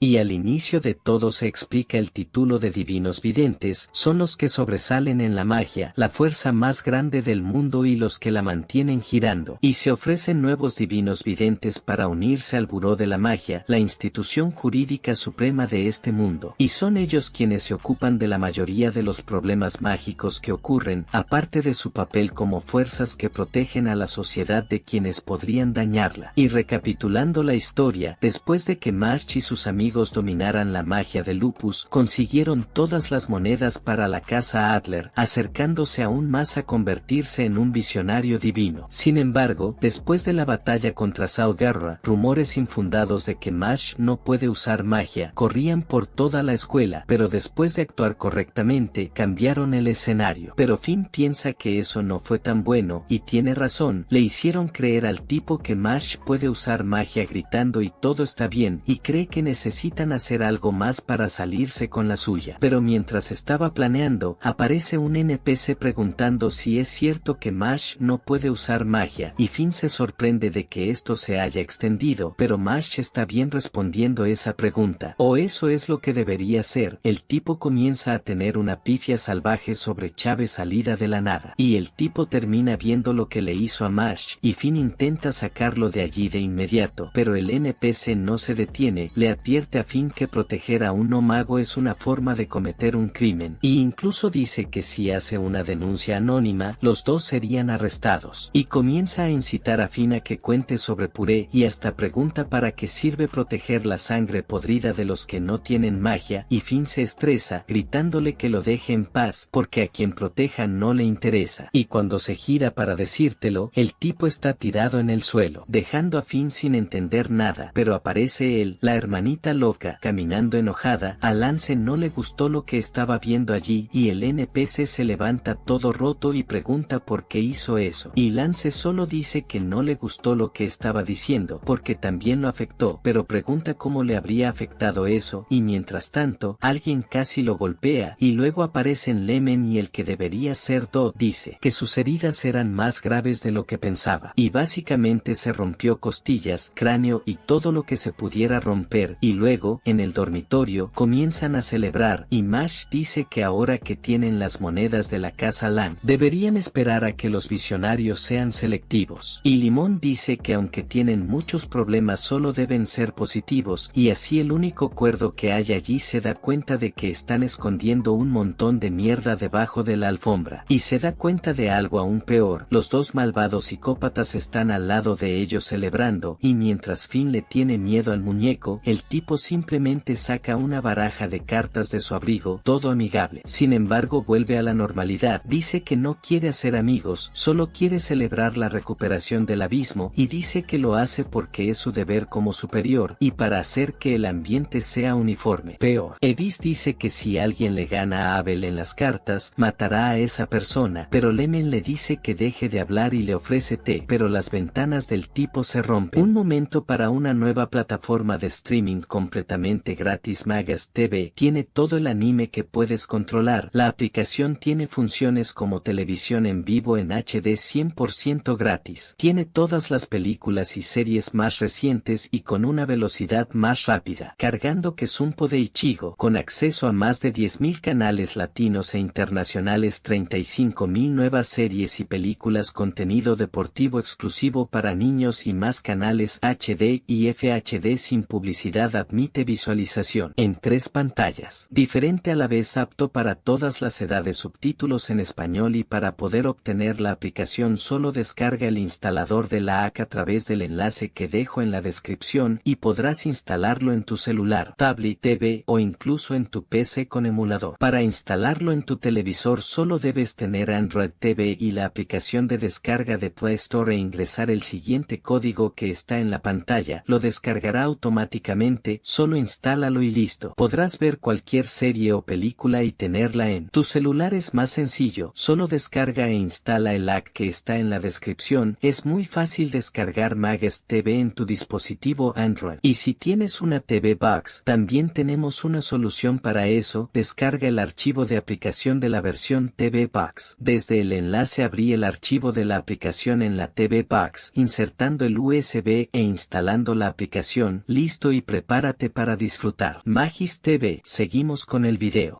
Y al inicio de todo se explica el título de divinos videntes, son los que sobresalen en la magia, la fuerza más grande del mundo y los que la mantienen girando. Y se ofrecen nuevos divinos videntes para unirse al Buró de la Magia, la institución jurídica suprema de este mundo. Y son ellos quienes se ocupan de la mayoría de los problemas mágicos que ocurren, aparte de su papel como fuerzas que protegen a la sociedad de quienes podrían dañarla. Y recapitulando la historia, después de que Mash y sus amigos dominaran la magia de Lupus, consiguieron todas las monedas para la casa Adler, acercándose aún más a convertirse en un visionario divino. Sin embargo, después de la batalla contra Saul Guerra, rumores infundados de que Mash no puede usar magia corrían por toda la escuela, pero después de actuar correctamente, cambiaron el escenario. Pero Finn piensa que eso no fue tan bueno, y tiene razón, le hicieron creer al tipo que Mash puede usar magia gritando y todo está bien, y cree que necesitan hacer algo más para salirse con la suya. Pero mientras estaba planeando, aparece un NPC preguntando si es cierto que Mash no puede usar magia, y Finn se sorprende de que esto se haya extendido, pero Mash está bien respondiendo esa pregunta. O eso es lo que debería ser. El tipo comienza a tener una pifia salvaje sobre Chávez salida de la nada, y el tipo termina viendo lo que le hizo a Mash, y Finn intenta sacarlo de allí de inmediato, pero el NPC no se detiene, le advierte a Finn que proteger a un no mago es una forma de cometer un crimen, y incluso dice que si hace una denuncia anónima, los dos serían arrestados. Y comienza a incitar a Finn a que cuente sobre Puré, y hasta pregunta para qué sirve proteger la sangre podrida de los que no tienen magia, y Finn se estresa, gritándole que lo deje en paz, porque a quien proteja no le interesa. Y cuando se gira para decírtelo, el tipo está tirado en el suelo, dejando a Finn sin entender nada, pero aparece él, la hermanita loca, caminando enojada. A Lance no le gustó lo que estaba viendo allí, y el NPC se levanta todo roto y pregunta por qué hizo eso. Y Lance solo dice que no le gustó lo que estaba diciendo, porque también lo afectó, pero pregunta cómo le habría afectado eso, y mientras tanto, alguien casi lo golpea, y luego aparecen Lemen y el que debería ser Dodd dice que sus heridas eran más graves de lo que pensaba, y básicamente se rompió costillas, cráneo y todo lo que se pudiera romper, y luego, en el dormitorio, comienzan a celebrar, y Mash dice que ahora que tienen las monedas de la casa Lang, deberían esperar a que los visionarios sean selectivos. Y Limón dice que aunque tienen muchos problemas solo deben ser positivos, y así el único cuerdo que hay allí se da cuenta de que están escondiendo un montón de mierda debajo de la alfombra, y se da cuenta de algo aún peor, los dos malvados psicópatas están al lado de ellos celebrando, y mientras Finn le tiene miedo al muñeco, el tipo simplemente saca una baraja de cartas de su abrigo, todo amigable. Sin embargo vuelve a la normalidad, dice que no quiere hacer amigos, solo quiere celebrar la recuperación del abismo, y dice que lo hace porque es su deber como superior, y para hacer que el ambiente sea uniforme. Peor, Evis dice que si alguien le gana a Abel en las cartas, matará a esa persona, pero Lemen le dice que deje de hablar y le ofrece té, pero las ventanas del tipo se rompen. Un momento para una nueva plataforma de streaming completamente gratis. Magas TV tiene todo el anime que puedes controlar. La aplicación tiene funciones como televisión en vivo en HD 100% gratis. Tiene todas las películas y series más recientes y con una velocidad más rápida. Cargando que Zumpo de Ichigo, con acceso a más de 10.000 canales latinos e internacionales, 35.000 nuevas series y películas, contenido deportivo exclusivo para niños y más canales HD y FHD sin publicidad. Admite visualización en 3 pantallas. Diferente a la vez, apto para todas las edades, subtítulos en español. Y para poder obtener la aplicación solo descarga el instalador de la app a través del enlace que dejo en la descripción y podrás instalarlo en tu celular, tablet, TV o incluso en tu PC con emulador. Para instalarlo en tu televisor solo debes tener Android TV y la aplicación de descarga de Play Store e ingresar el siguiente código que está en la pantalla. Lo descargará automáticamente, solo instálalo y listo. Podrás ver cualquier serie o película y tenerla en tu celular. Es más sencillo, solo descarga e instala el app que está en la descripción. Es muy fácil descargar Magas TV en tu dispositivo Android. Y si tienes una TV Box, también tenemos una solución para eso. Descarga el archivo de aplicación de la versión TV Box. Desde el enlace abrí el archivo de la aplicación en la TV Box, insertando el USB e instalando la aplicación. Listo, y prepara prepárate para disfrutar. Magis TV, seguimos con el video.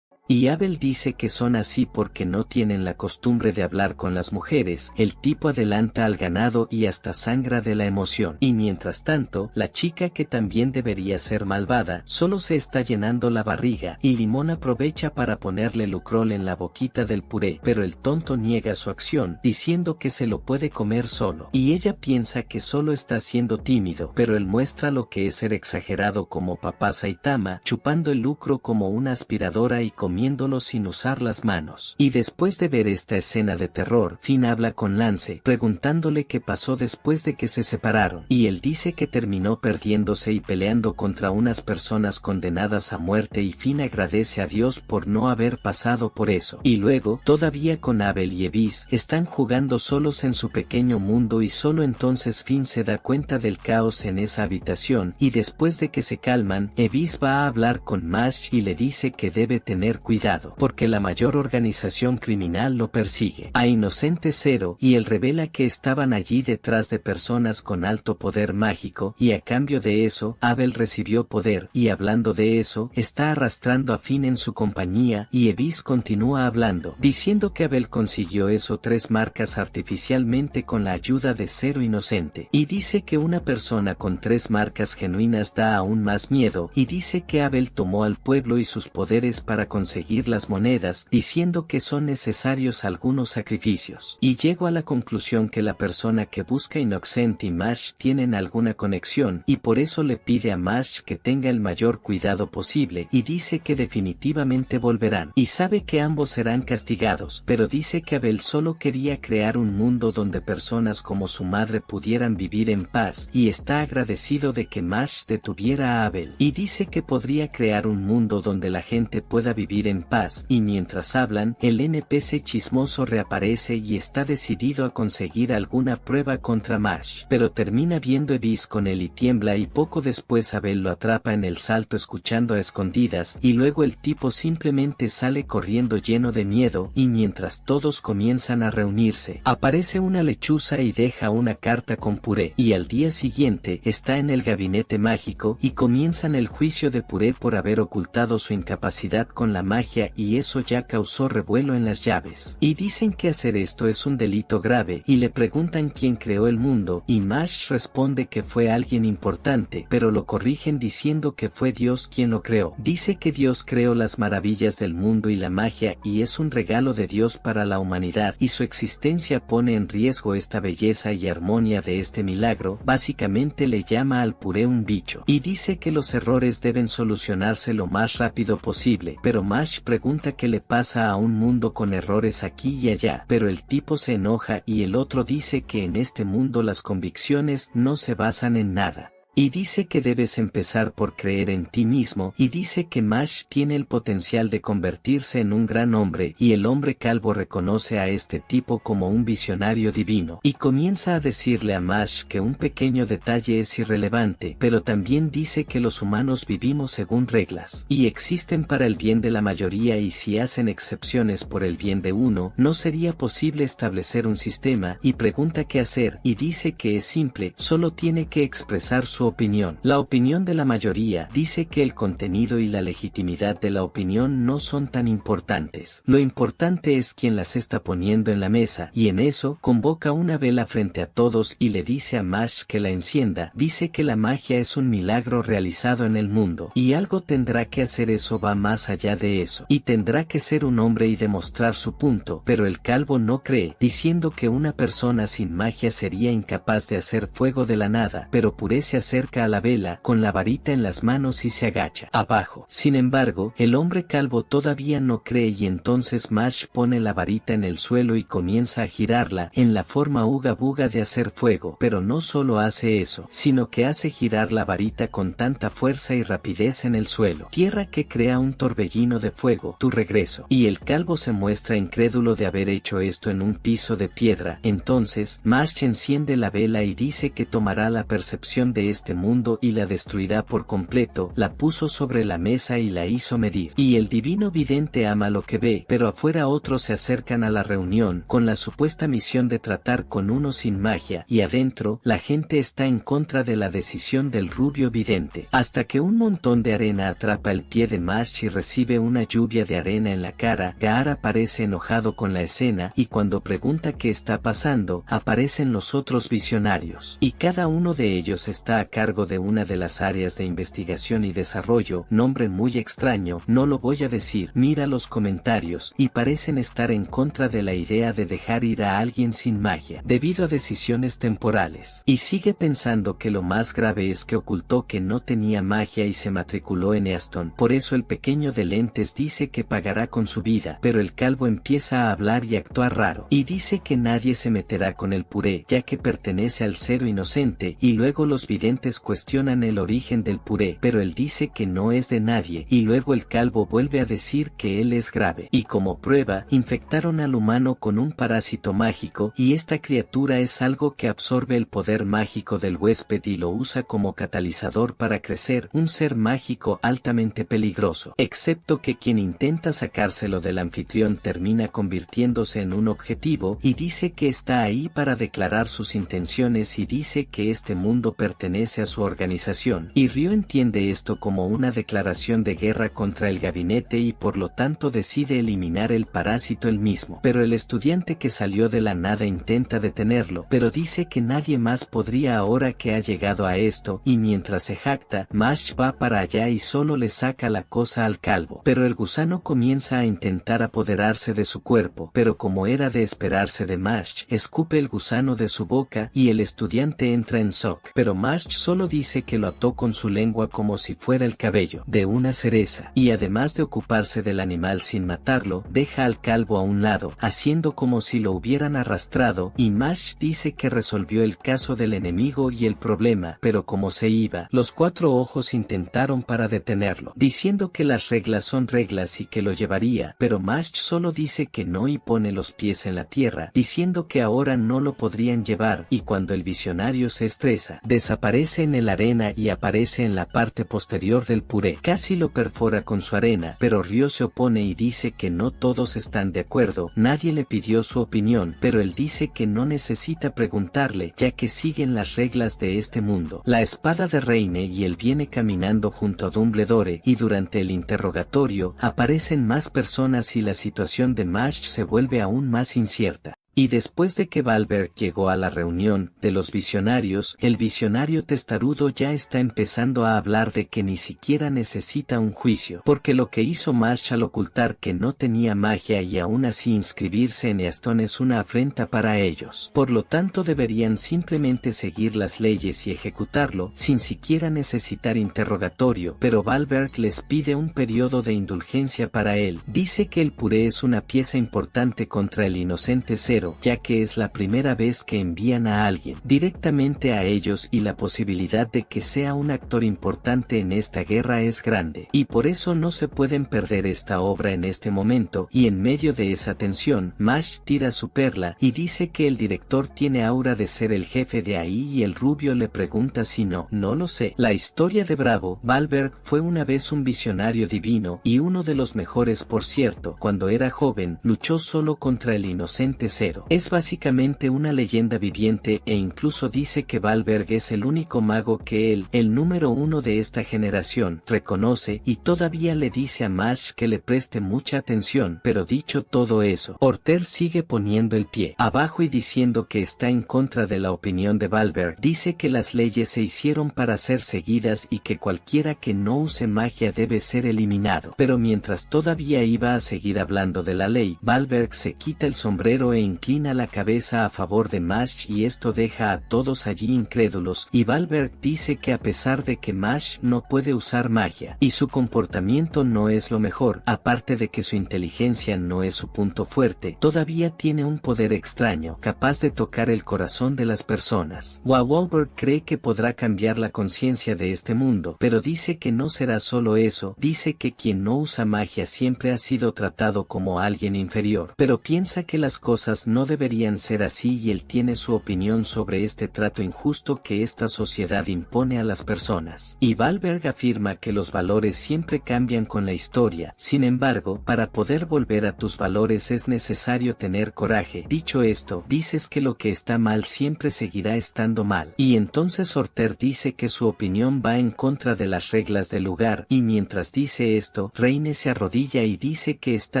Y Abel dice que son así porque no tienen la costumbre de hablar con las mujeres. El tipo adelanta al ganado y hasta sangra de la emoción. Y mientras tanto, la chica, que también debería ser malvada, solo se está llenando la barriga, y Limón aprovecha para ponerle lucrol en la boquita del puré, pero el tonto niega su acción, diciendo que se lo puede comer solo. Y ella piensa que solo está siendo tímido, pero él muestra lo que es ser exagerado como papá Saitama, chupando el lucro como una aspiradora y comiéndolo sin usar las manos. Y después de ver esta escena de terror, Finn habla con Lance, preguntándole qué pasó después de que se separaron, y él dice que terminó perdiéndose y peleando contra unas personas condenadas a muerte, y Finn agradece a Dios por no haber pasado por eso. Y luego, todavía con Abel y Evis, están jugando solos en su pequeño mundo, y solo entonces Finn se da cuenta del caos en esa habitación, y después de que se calman, Evis va a hablar con Mash y le dice que debe tener cuidado, porque la mayor organización criminal lo persigue. A Inocente Zero, y él revela que estaban allí detrás de personas con alto poder mágico, y a cambio de eso, Abel recibió poder, y hablando de eso, está arrastrando a Finn en su compañía, y Evis continúa hablando, diciendo que Abel consiguió eso 3 marcas artificialmente con la ayuda de Zero Inocente, y dice que una persona con 3 marcas genuinas da aún más miedo, y dice que Abel tomó al pueblo y sus poderes para conseguir las monedas, diciendo que son necesarios algunos sacrificios. Y llego a la conclusión que la persona que busca Inocente y Mash tienen alguna conexión, y por eso le pide a Mash que tenga el mayor cuidado posible, y dice que definitivamente volverán, y sabe que ambos serán castigados, pero dice que Abel solo quería crear un mundo donde personas como su madre pudieran vivir en paz, y está agradecido de que Mash detuviera a Abel, y dice que podría crear un mundo donde la gente pueda vivir en paz, y mientras hablan, el NPC chismoso reaparece y está decidido a conseguir alguna prueba contra Mash, pero termina viendo Evis con él y tiembla, y poco después Abel lo atrapa en el salto escuchando a escondidas, y luego el tipo simplemente sale corriendo lleno de miedo, y mientras todos comienzan a reunirse, aparece una lechuza y deja una carta con Puré, y al día siguiente está en el gabinete mágico, y comienzan el juicio de Puré por haber ocultado su incapacidad con la magia, y eso ya causó revuelo en las llaves. Y dicen que hacer esto es un delito grave, y le preguntan quién creó el mundo, y Mash responde que fue alguien importante, pero lo corrigen diciendo que fue Dios quien lo creó. Dice que Dios creó las maravillas del mundo y la magia, y es un regalo de Dios para la humanidad, y su existencia pone en riesgo esta belleza y armonía de este milagro. Básicamente le llama al Puré un bicho, y dice que los errores deben solucionarse lo más rápido posible, pero Mash pregunta qué le pasa a un mundo con errores aquí y allá, pero el tipo se enoja y el otro dice que en este mundo las convicciones no se basan en nada. Y dice que debes empezar por creer en ti mismo, y dice que Mash tiene el potencial de convertirse en un gran hombre, y el hombre calvo reconoce a este tipo como un visionario divino, y comienza a decirle a Mash que un pequeño detalle es irrelevante, pero también dice que los humanos vivimos según reglas, y existen para el bien de la mayoría, y si hacen excepciones por el bien de uno, no sería posible establecer un sistema, y pregunta qué hacer, y dice que es simple, solo tiene que expresar su opinión. La opinión de la mayoría dice que el contenido y la legitimidad de la opinión no son tan importantes. Lo importante es quién las está poniendo en la mesa, y en eso convoca una vela frente a todos y le dice a Mash que la encienda. Dice que la magia es un milagro realizado en el mundo, y algo tendrá que hacer. Eso va más allá de eso, y tendrá que ser un hombre y demostrar su punto, pero el calvo no cree, diciendo que una persona sin magia sería incapaz de hacer fuego de la nada, pero Puré se acerca a la vela con la varita en las manos y se agacha abajo. Sin embargo, el hombre calvo todavía no cree, y entonces Mash pone la varita en el suelo y comienza a girarla en la forma uga buga de hacer fuego, pero no solo hace eso, sino que hace girar la varita con tanta fuerza y rapidez en el suelo, tierra, que crea un torbellino de fuego. Tu regreso. Y el calvo se muestra incrédulo de haber hecho esto en un piso de piedra. Entonces Mash enciende la vela y dice que tomará la percepción de este mundo y la destruirá por completo, la puso sobre la mesa y la hizo medir. Y el divino vidente ama lo que ve, pero afuera otros se acercan a la reunión con la supuesta misión de tratar con uno sin magia, y adentro, la gente está en contra de la decisión del rubio vidente. Hasta que un montón de arena atrapa el pie de Mash y recibe una lluvia de arena en la cara. Gaara parece enojado con la escena y cuando pregunta qué está pasando, aparecen los otros visionarios. Y cada uno de ellos está a cargo de una de las áreas de investigación y desarrollo, nombre muy extraño, no lo voy a decir. Mira los comentarios, y parecen estar en contra de la idea de dejar ir a alguien sin magia, debido a decisiones temporales. Y sigue pensando que lo más grave es que ocultó que no tenía magia y se matriculó en Easton. Por eso el pequeño de lentes dice que pagará con su vida, pero el calvo empieza a hablar y actuar raro, y dice que nadie se meterá con el puré, ya que pertenece al cero inocente, y luego los videntes cuestionan el origen del puré, pero él dice que no es de nadie, y luego el calvo vuelve a decir que él es grave, y como prueba, infectaron al humano con un parásito mágico, y esta criatura es algo que absorbe el poder mágico del huésped y lo usa como catalizador para crecer, un ser mágico altamente peligroso, excepto que quien intenta sacárselo del anfitrión termina convirtiéndose en un objetivo, y dice que está ahí para declarar sus intenciones y dice que este mundo pertenece a su organización, y Ryo entiende esto como una declaración de guerra contra el gabinete y por lo tanto decide eliminar el parásito él mismo, pero el estudiante que salió de la nada intenta detenerlo, pero dice que nadie más podría ahora que ha llegado a esto, y mientras se jacta, Mash va para allá y solo le saca la cosa al calvo, pero el gusano comienza a intentar apoderarse de su cuerpo, pero como era de esperarse de Mash, escupe el gusano de su boca y el estudiante entra en shock, pero Mash solo dice que lo ató con su lengua como si fuera el cabello de una cereza, y además de ocuparse del animal sin matarlo, deja al calvo a un lado, haciendo como si lo hubieran arrastrado, y Mash dice que resolvió el caso del enemigo y el problema, pero como se iba, los cuatro ojos intentaron para detenerlo, diciendo que las reglas son reglas y que lo llevaría, pero Mash solo dice que no y pone los pies en la tierra, diciendo que ahora no lo podrían llevar, y cuando el visionario se estresa, desaparece en el arena y aparece en la parte posterior del puré. Casi lo perfora con su arena, pero Ryo se opone y dice que no todos están de acuerdo, nadie le pidió su opinión, pero él dice que no necesita preguntarle, ya que siguen las reglas de este mundo. La espada de Reine y él viene caminando junto a Dumbledore, y durante el interrogatorio, aparecen más personas y la situación de Mash se vuelve aún más incierta. Y después de que Valberg llegó a la reunión de los visionarios, el visionario testarudo ya está empezando a hablar de que ni siquiera necesita un juicio, porque lo que hizo Mash al ocultar que no tenía magia y aún así inscribirse en Easton es una afrenta para ellos. Por lo tanto deberían simplemente seguir las leyes y ejecutarlo, sin siquiera necesitar interrogatorio, pero Valberg les pide un periodo de indulgencia para él. Dice que el puré es una pieza importante contra el inocente cero, ya que es la primera vez que envían a alguien directamente a ellos y la posibilidad de que sea un actor importante en esta guerra es grande, y por eso no se pueden perder esta obra en este momento, y en medio de esa tensión, Mash tira su perla y dice que el director tiene aura de ser el jefe de ahí y el rubio le pregunta si no lo sé. La historia de Bravo, Valberg fue una vez un visionario divino, y uno de los mejores por cierto, cuando era joven, luchó solo contra el inocente cero. Es básicamente una leyenda viviente e incluso dice que Valberg es el único mago que él, el número uno de esta generación, reconoce y todavía le dice a Mash que le preste mucha atención, pero dicho todo eso, Orter sigue poniendo el pie abajo y diciendo que está en contra de la opinión de Valberg. Dice que las leyes se hicieron para ser seguidas y que cualquiera que no use magia debe ser eliminado. Pero mientras todavía iba a seguir hablando de la ley, Valberg se quita el sombrero e inclina la cabeza a favor de Mash y esto deja a todos allí incrédulos, y Valberg dice que a pesar de que Mash no puede usar magia, y su comportamiento no es lo mejor, aparte de que su inteligencia no es su punto fuerte, todavía tiene un poder extraño, capaz de tocar el corazón de las personas. Wahlberg cree que podrá cambiar la conciencia de este mundo, pero dice que no será solo eso, dice que quien no usa magia siempre ha sido tratado como alguien inferior, pero piensa que las cosas no deberían ser así y él tiene su opinión sobre este trato injusto que esta sociedad impone a las personas. Y Wahlberg afirma que los valores siempre cambian con la historia, sin embargo, para poder volver a tus valores es necesario tener coraje. Dicho esto, dices que lo que está mal siempre seguirá estando mal. Y entonces Orter dice que su opinión va en contra de las reglas del lugar, y mientras dice esto, Reine se arrodilla y dice que está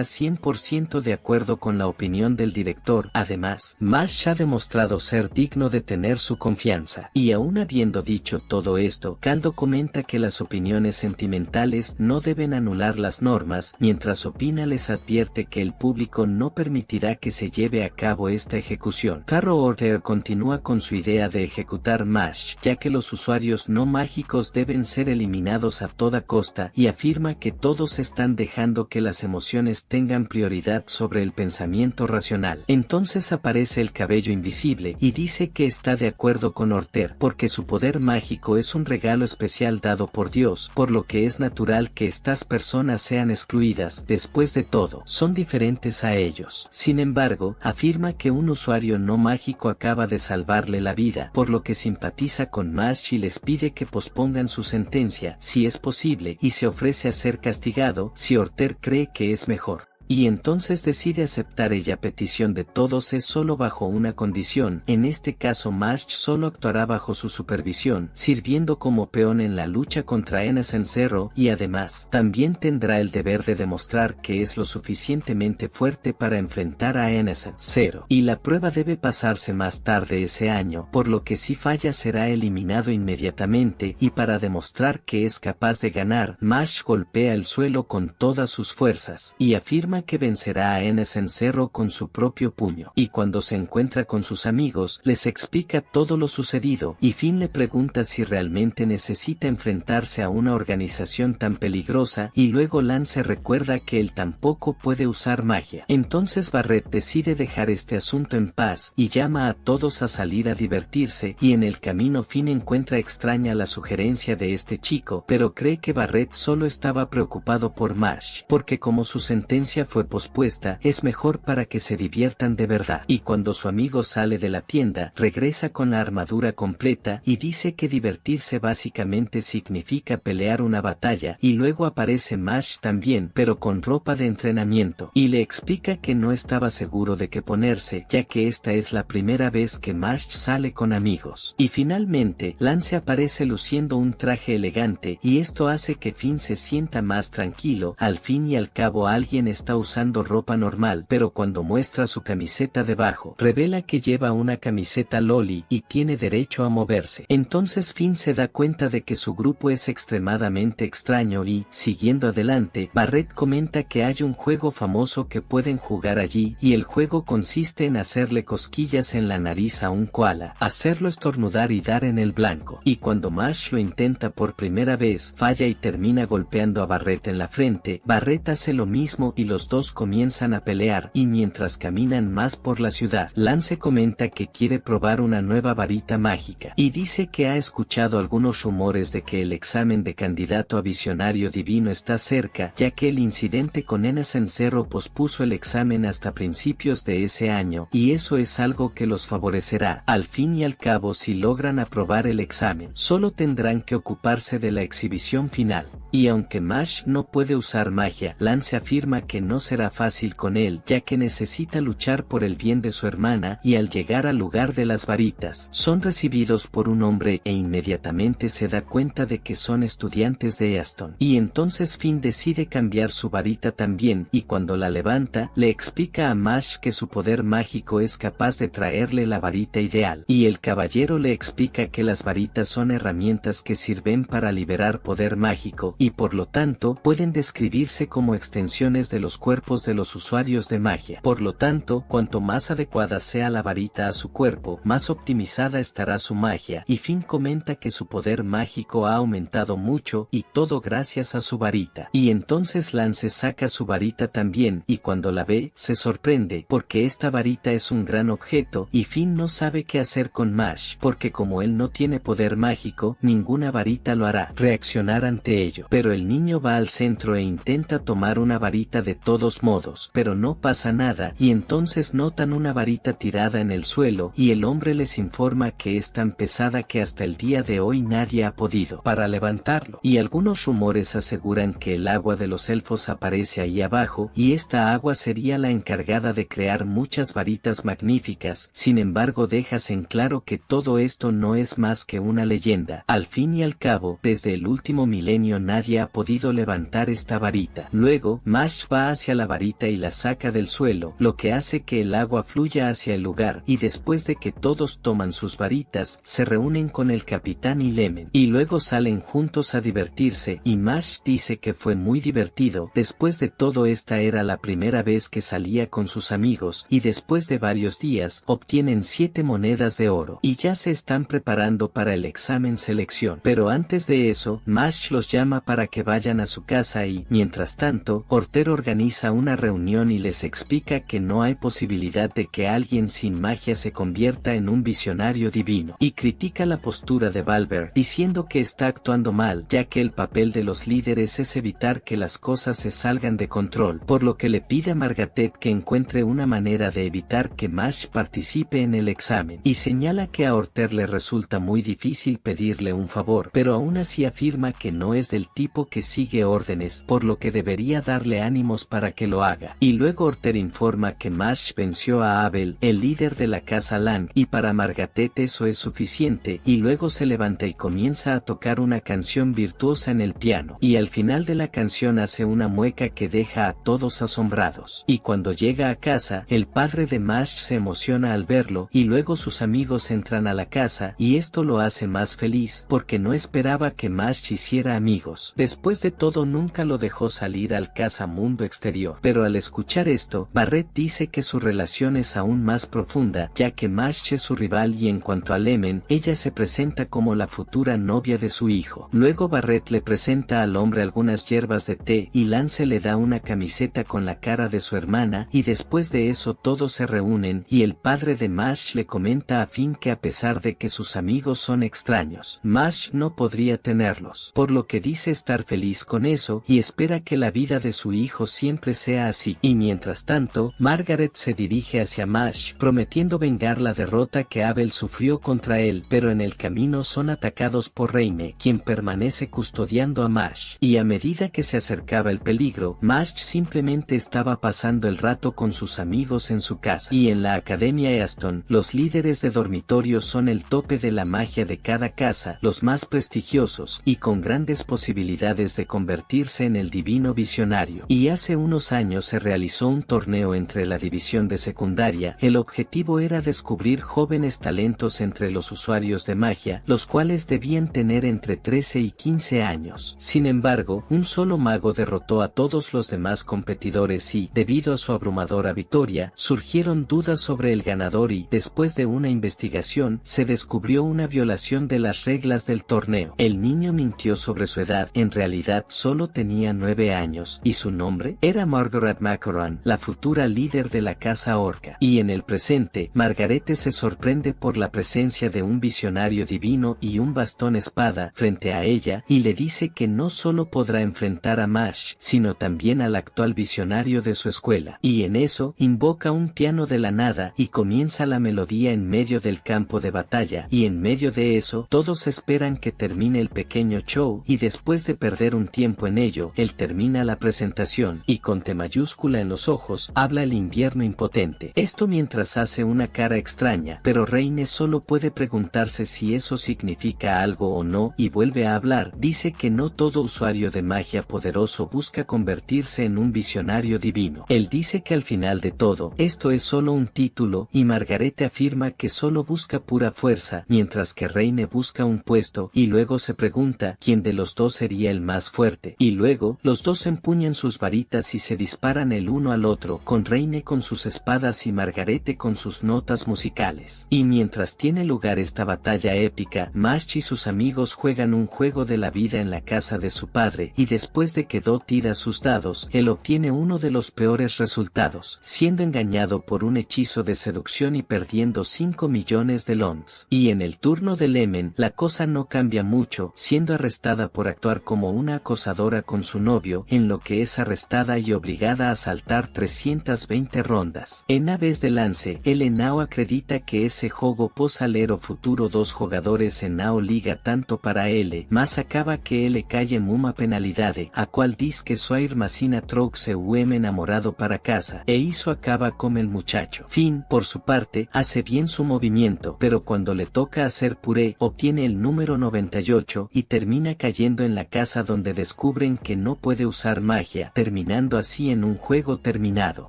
100% de acuerdo con la opinión del director. Además, Mash ha demostrado ser digno de tener su confianza. Y aún habiendo dicho todo esto, Caldo comenta que las opiniones sentimentales no deben anular las normas, mientras Opina les advierte que el público no permitirá que se lleve a cabo esta ejecución. Carro Orter continúa con su idea de ejecutar Mash, ya que los usuarios no mágicos deben ser eliminados a toda costa, y afirma que todos están dejando que las emociones tengan prioridad sobre el pensamiento racional. Entonces aparece el cabello invisible y dice que está de acuerdo con Orter, porque su poder mágico es un regalo especial dado por Dios, por lo que es natural que estas personas sean excluidas. Después de todo, son diferentes a ellos. Sin embargo, afirma que un usuario no mágico acaba de salvarle la vida, por lo que simpatiza con Mash y les pide que pospongan su sentencia, si es posible, y se ofrece a ser castigado, si Orter cree que es mejor. Y entonces decide aceptar ella petición de todos es solo bajo una condición, en este caso Mash solo actuará bajo su supervisión, sirviendo como peón en la lucha contra Enes Zero y además, también tendrá el deber de demostrar que es lo suficientemente fuerte para enfrentar a Enes Zero. Y la prueba debe pasarse más tarde ese año, por lo que si falla será eliminado inmediatamente y para demostrar que es capaz de ganar, Mash golpea el suelo con todas sus fuerzas y afirma que vencerá a Enes Zero con su propio puño. Y cuando se encuentra con sus amigos, les explica todo lo sucedido, y Finn le pregunta si realmente necesita enfrentarse a una organización tan peligrosa, y luego Lance recuerda que él tampoco puede usar magia. Entonces Barret decide dejar este asunto en paz, y llama a todos a salir a divertirse, y en el camino Finn encuentra extraña la sugerencia de este chico, pero cree que Barret solo estaba preocupado por Mash, porque como su sentencia fue pospuesta, es mejor para que se diviertan de verdad. Y cuando su amigo sale de la tienda, regresa con la armadura completa y dice que divertirse básicamente significa pelear una batalla, y luego aparece Mash también, pero con ropa de entrenamiento, y le explica que no estaba seguro de qué ponerse, ya que esta es la primera vez que Mash sale con amigos. Y finalmente, Lance aparece luciendo un traje elegante, y esto hace que Finn se sienta más tranquilo. Al fin y al cabo alguien está usando ropa normal, pero cuando muestra su camiseta debajo, revela que lleva una camiseta loli y tiene derecho a moverse. Entonces Finn se da cuenta de que su grupo es extremadamente extraño y, siguiendo adelante, Barret comenta que hay un juego famoso que pueden jugar allí, y el juego consiste en hacerle cosquillas en la nariz a un koala, hacerlo estornudar y dar en el blanco. Y cuando Mash lo intenta por primera vez, falla y termina golpeando a Barret en la frente. Barret hace lo mismo y los dos comienzan a pelear, y mientras caminan más por la ciudad, Lance comenta que quiere probar una nueva varita mágica, y dice que ha escuchado algunos rumores de que el examen de candidato a visionario divino está cerca, ya que el incidente con Enes Zero pospuso el examen hasta principios de ese año, y eso es algo que los favorecerá. Al fin y al cabo, si logran aprobar el examen, solo tendrán que ocuparse de la exhibición final. Y aunque Mash no puede usar magia, Lance afirma que no será fácil con él, ya que necesita luchar por el bien de su hermana, y al llegar al lugar de las varitas, son recibidos por un hombre e inmediatamente se da cuenta de que son estudiantes de Easton. Y entonces Finn decide cambiar su varita también, y cuando la levanta, le explica a Mash que su poder mágico es capaz de traerle la varita ideal, y el caballero le explica que las varitas son herramientas que sirven para liberar poder mágico, y por lo tanto pueden describirse como extensiones de los cuerpos de los usuarios de magia. Por lo tanto, cuanto más adecuada sea la varita a su cuerpo, más optimizada estará su magia, y Finn comenta que su poder mágico ha aumentado mucho, y todo gracias a su varita. Y entonces Lance saca su varita también, y cuando la ve, se sorprende, porque esta varita es un gran objeto, y Finn no sabe qué hacer con Mash, porque como él no tiene poder mágico, ninguna varita lo hará reaccionar ante ello. Pero el niño va al centro e intenta tomar una varita de todos modos, pero no pasa nada, y entonces notan una varita tirada en el suelo, y el hombre les informa que es tan pesada que hasta el día de hoy nadie ha podido para levantarlo, y algunos rumores aseguran que el agua de los elfos aparece ahí abajo, y esta agua sería la encargada de crear muchas varitas magníficas. Sin embargo, dejas en claro que todo esto no es más que una leyenda. Al fin y al cabo, desde el último milenio nadie ha podido levantar esta varita. Luego, Mash va hacia la varita y la saca del suelo, lo que hace que el agua fluya hacia el lugar, y después de que todos toman sus varitas, se reúnen con el capitán y Lemon, y luego salen juntos a divertirse, y Mash dice que fue muy divertido. Después de todo, esta era la primera vez que salía con sus amigos, y después de varios días, obtienen 7 monedas de oro, y ya se están preparando para el examen selección. Pero antes de eso, Mash los llama para que vayan a su casa y, mientras tanto, Orter organiza una reunión y les explica que no hay posibilidad de que alguien sin magia se convierta en un visionario divino, y critica la postura de Valver, diciendo que está actuando mal, ya que el papel de los líderes es evitar que las cosas se salgan de control, por lo que le pide a Margaret que encuentre una manera de evitar que Mash participe en el examen, y señala que a Orter le resulta muy difícil pedirle un favor, pero aún así afirma que no es del tipo que sigue órdenes, por lo que debería darle ánimos para que lo haga. Y luego Orter informa que Mash venció a Abel, el líder de la casa Lang, y para Margaret eso es suficiente, y luego se levanta y comienza a tocar una canción virtuosa en el piano, y al final de la canción hace una mueca que deja a todos asombrados. Y cuando llega a casa, el padre de Mash se emociona al verlo, y luego sus amigos entran a la casa, y esto lo hace más feliz, porque no esperaba que Mash hiciera amigos. Después de todo, nunca lo dejó salir al mundo exterior. Pero al escuchar esto, Barrett dice que su relación es aún más profunda, ya que Mash es su rival, y en cuanto a Lemon, ella se presenta como la futura novia de su hijo. Luego Barrett le presenta al hombre algunas hierbas de té, y Lance le da una camiseta con la cara de su hermana, y después de eso todos se reúnen, y el padre de Mash le comenta a Finn que a pesar de que sus amigos son extraños, Mash no podría tenerlos, por lo que dice estar feliz con eso, y espera que la vida de su hijo siempre sea así. Y mientras tanto, Margaret se dirige hacia Mash, prometiendo vengar la derrota que Abel sufrió contra él, pero en el camino son atacados por Reine, quien permanece custodiando a Mash, y a medida que se acercaba el peligro, Mash simplemente estaba pasando el rato con sus amigos en su casa. Y en la Academia Easton, los líderes de dormitorio son el tope de la magia de cada casa, los más prestigiosos, y con grandes posibilidades de convertirse en el divino visionario. Y hace unos años se realizó un torneo entre la división de secundaria. El objetivo era descubrir jóvenes talentos entre los usuarios de magia, los cuales debían tener entre 13 y 15 años. Sin embargo, un solo mago derrotó a todos los demás competidores y, debido a su abrumadora victoria, surgieron dudas sobre el ganador y, después de una investigación, se descubrió una violación de las reglas del torneo. El niño mintió sobre su edad, en realidad solo tenía 9 años, y su nombre era Margaret Macaron, la futura líder de la casa orca. Y en el presente, Margarete se sorprende por la presencia de un visionario divino y un bastón espada frente a ella, y le dice que no solo podrá enfrentar a Mash, sino también al actual visionario de su escuela. Y en eso, invoca un piano de la nada, y comienza la melodía en medio del campo de batalla, y en medio de eso, todos esperan que termine el pequeño show, y después de perder un tiempo en ello, él termina la presentación, y con T mayúscula en los ojos, habla el invierno impotente. Esto mientras hace una cara extraña, pero Reine solo puede preguntarse si eso significa algo o no, y vuelve a hablar. Dice que no todo usuario de magia poderoso busca convertirse en un visionario divino. Él dice que al final de todo, esto es solo un título, y Margarete afirma que solo busca pura fuerza, mientras que Reine busca un puesto, y luego se pregunta quién de los dos sería el más fuerte. Y luego, los dos empuñan sus varitas y se disparan el uno al otro, con Reine con sus espadas y Margarete con sus notas musicales. Y mientras tiene lugar esta batalla épica, Mash y sus amigos juegan un juego de la vida en la casa de su padre, y después de que Do tira sus dados, él obtiene uno de los peores resultados, siendo engañado por un hechizo de seducción y perdiendo 5 millones de lons. Y en el turno de Lemon, la cosa no cambia mucho, siendo arrestada por actuar como una acosadora con su novio, en lo que es arrestada enojada y obligada a saltar 320 rondas. En vez de lance, el Henao acredita que ese juego posalero futuro dos jugadores Henao liga tanto para él, mas acaba que él calle muma penalidade, a cual diz que su irmacina trouxe enamorado para casa, e hizo acaba con el muchacho. Finn, por su parte, hace bien su movimiento, pero cuando le toca hacer puré, obtiene el número 98 y termina cayendo en la casa donde descubren que no puede usar magia, terminando así en un juego terminado.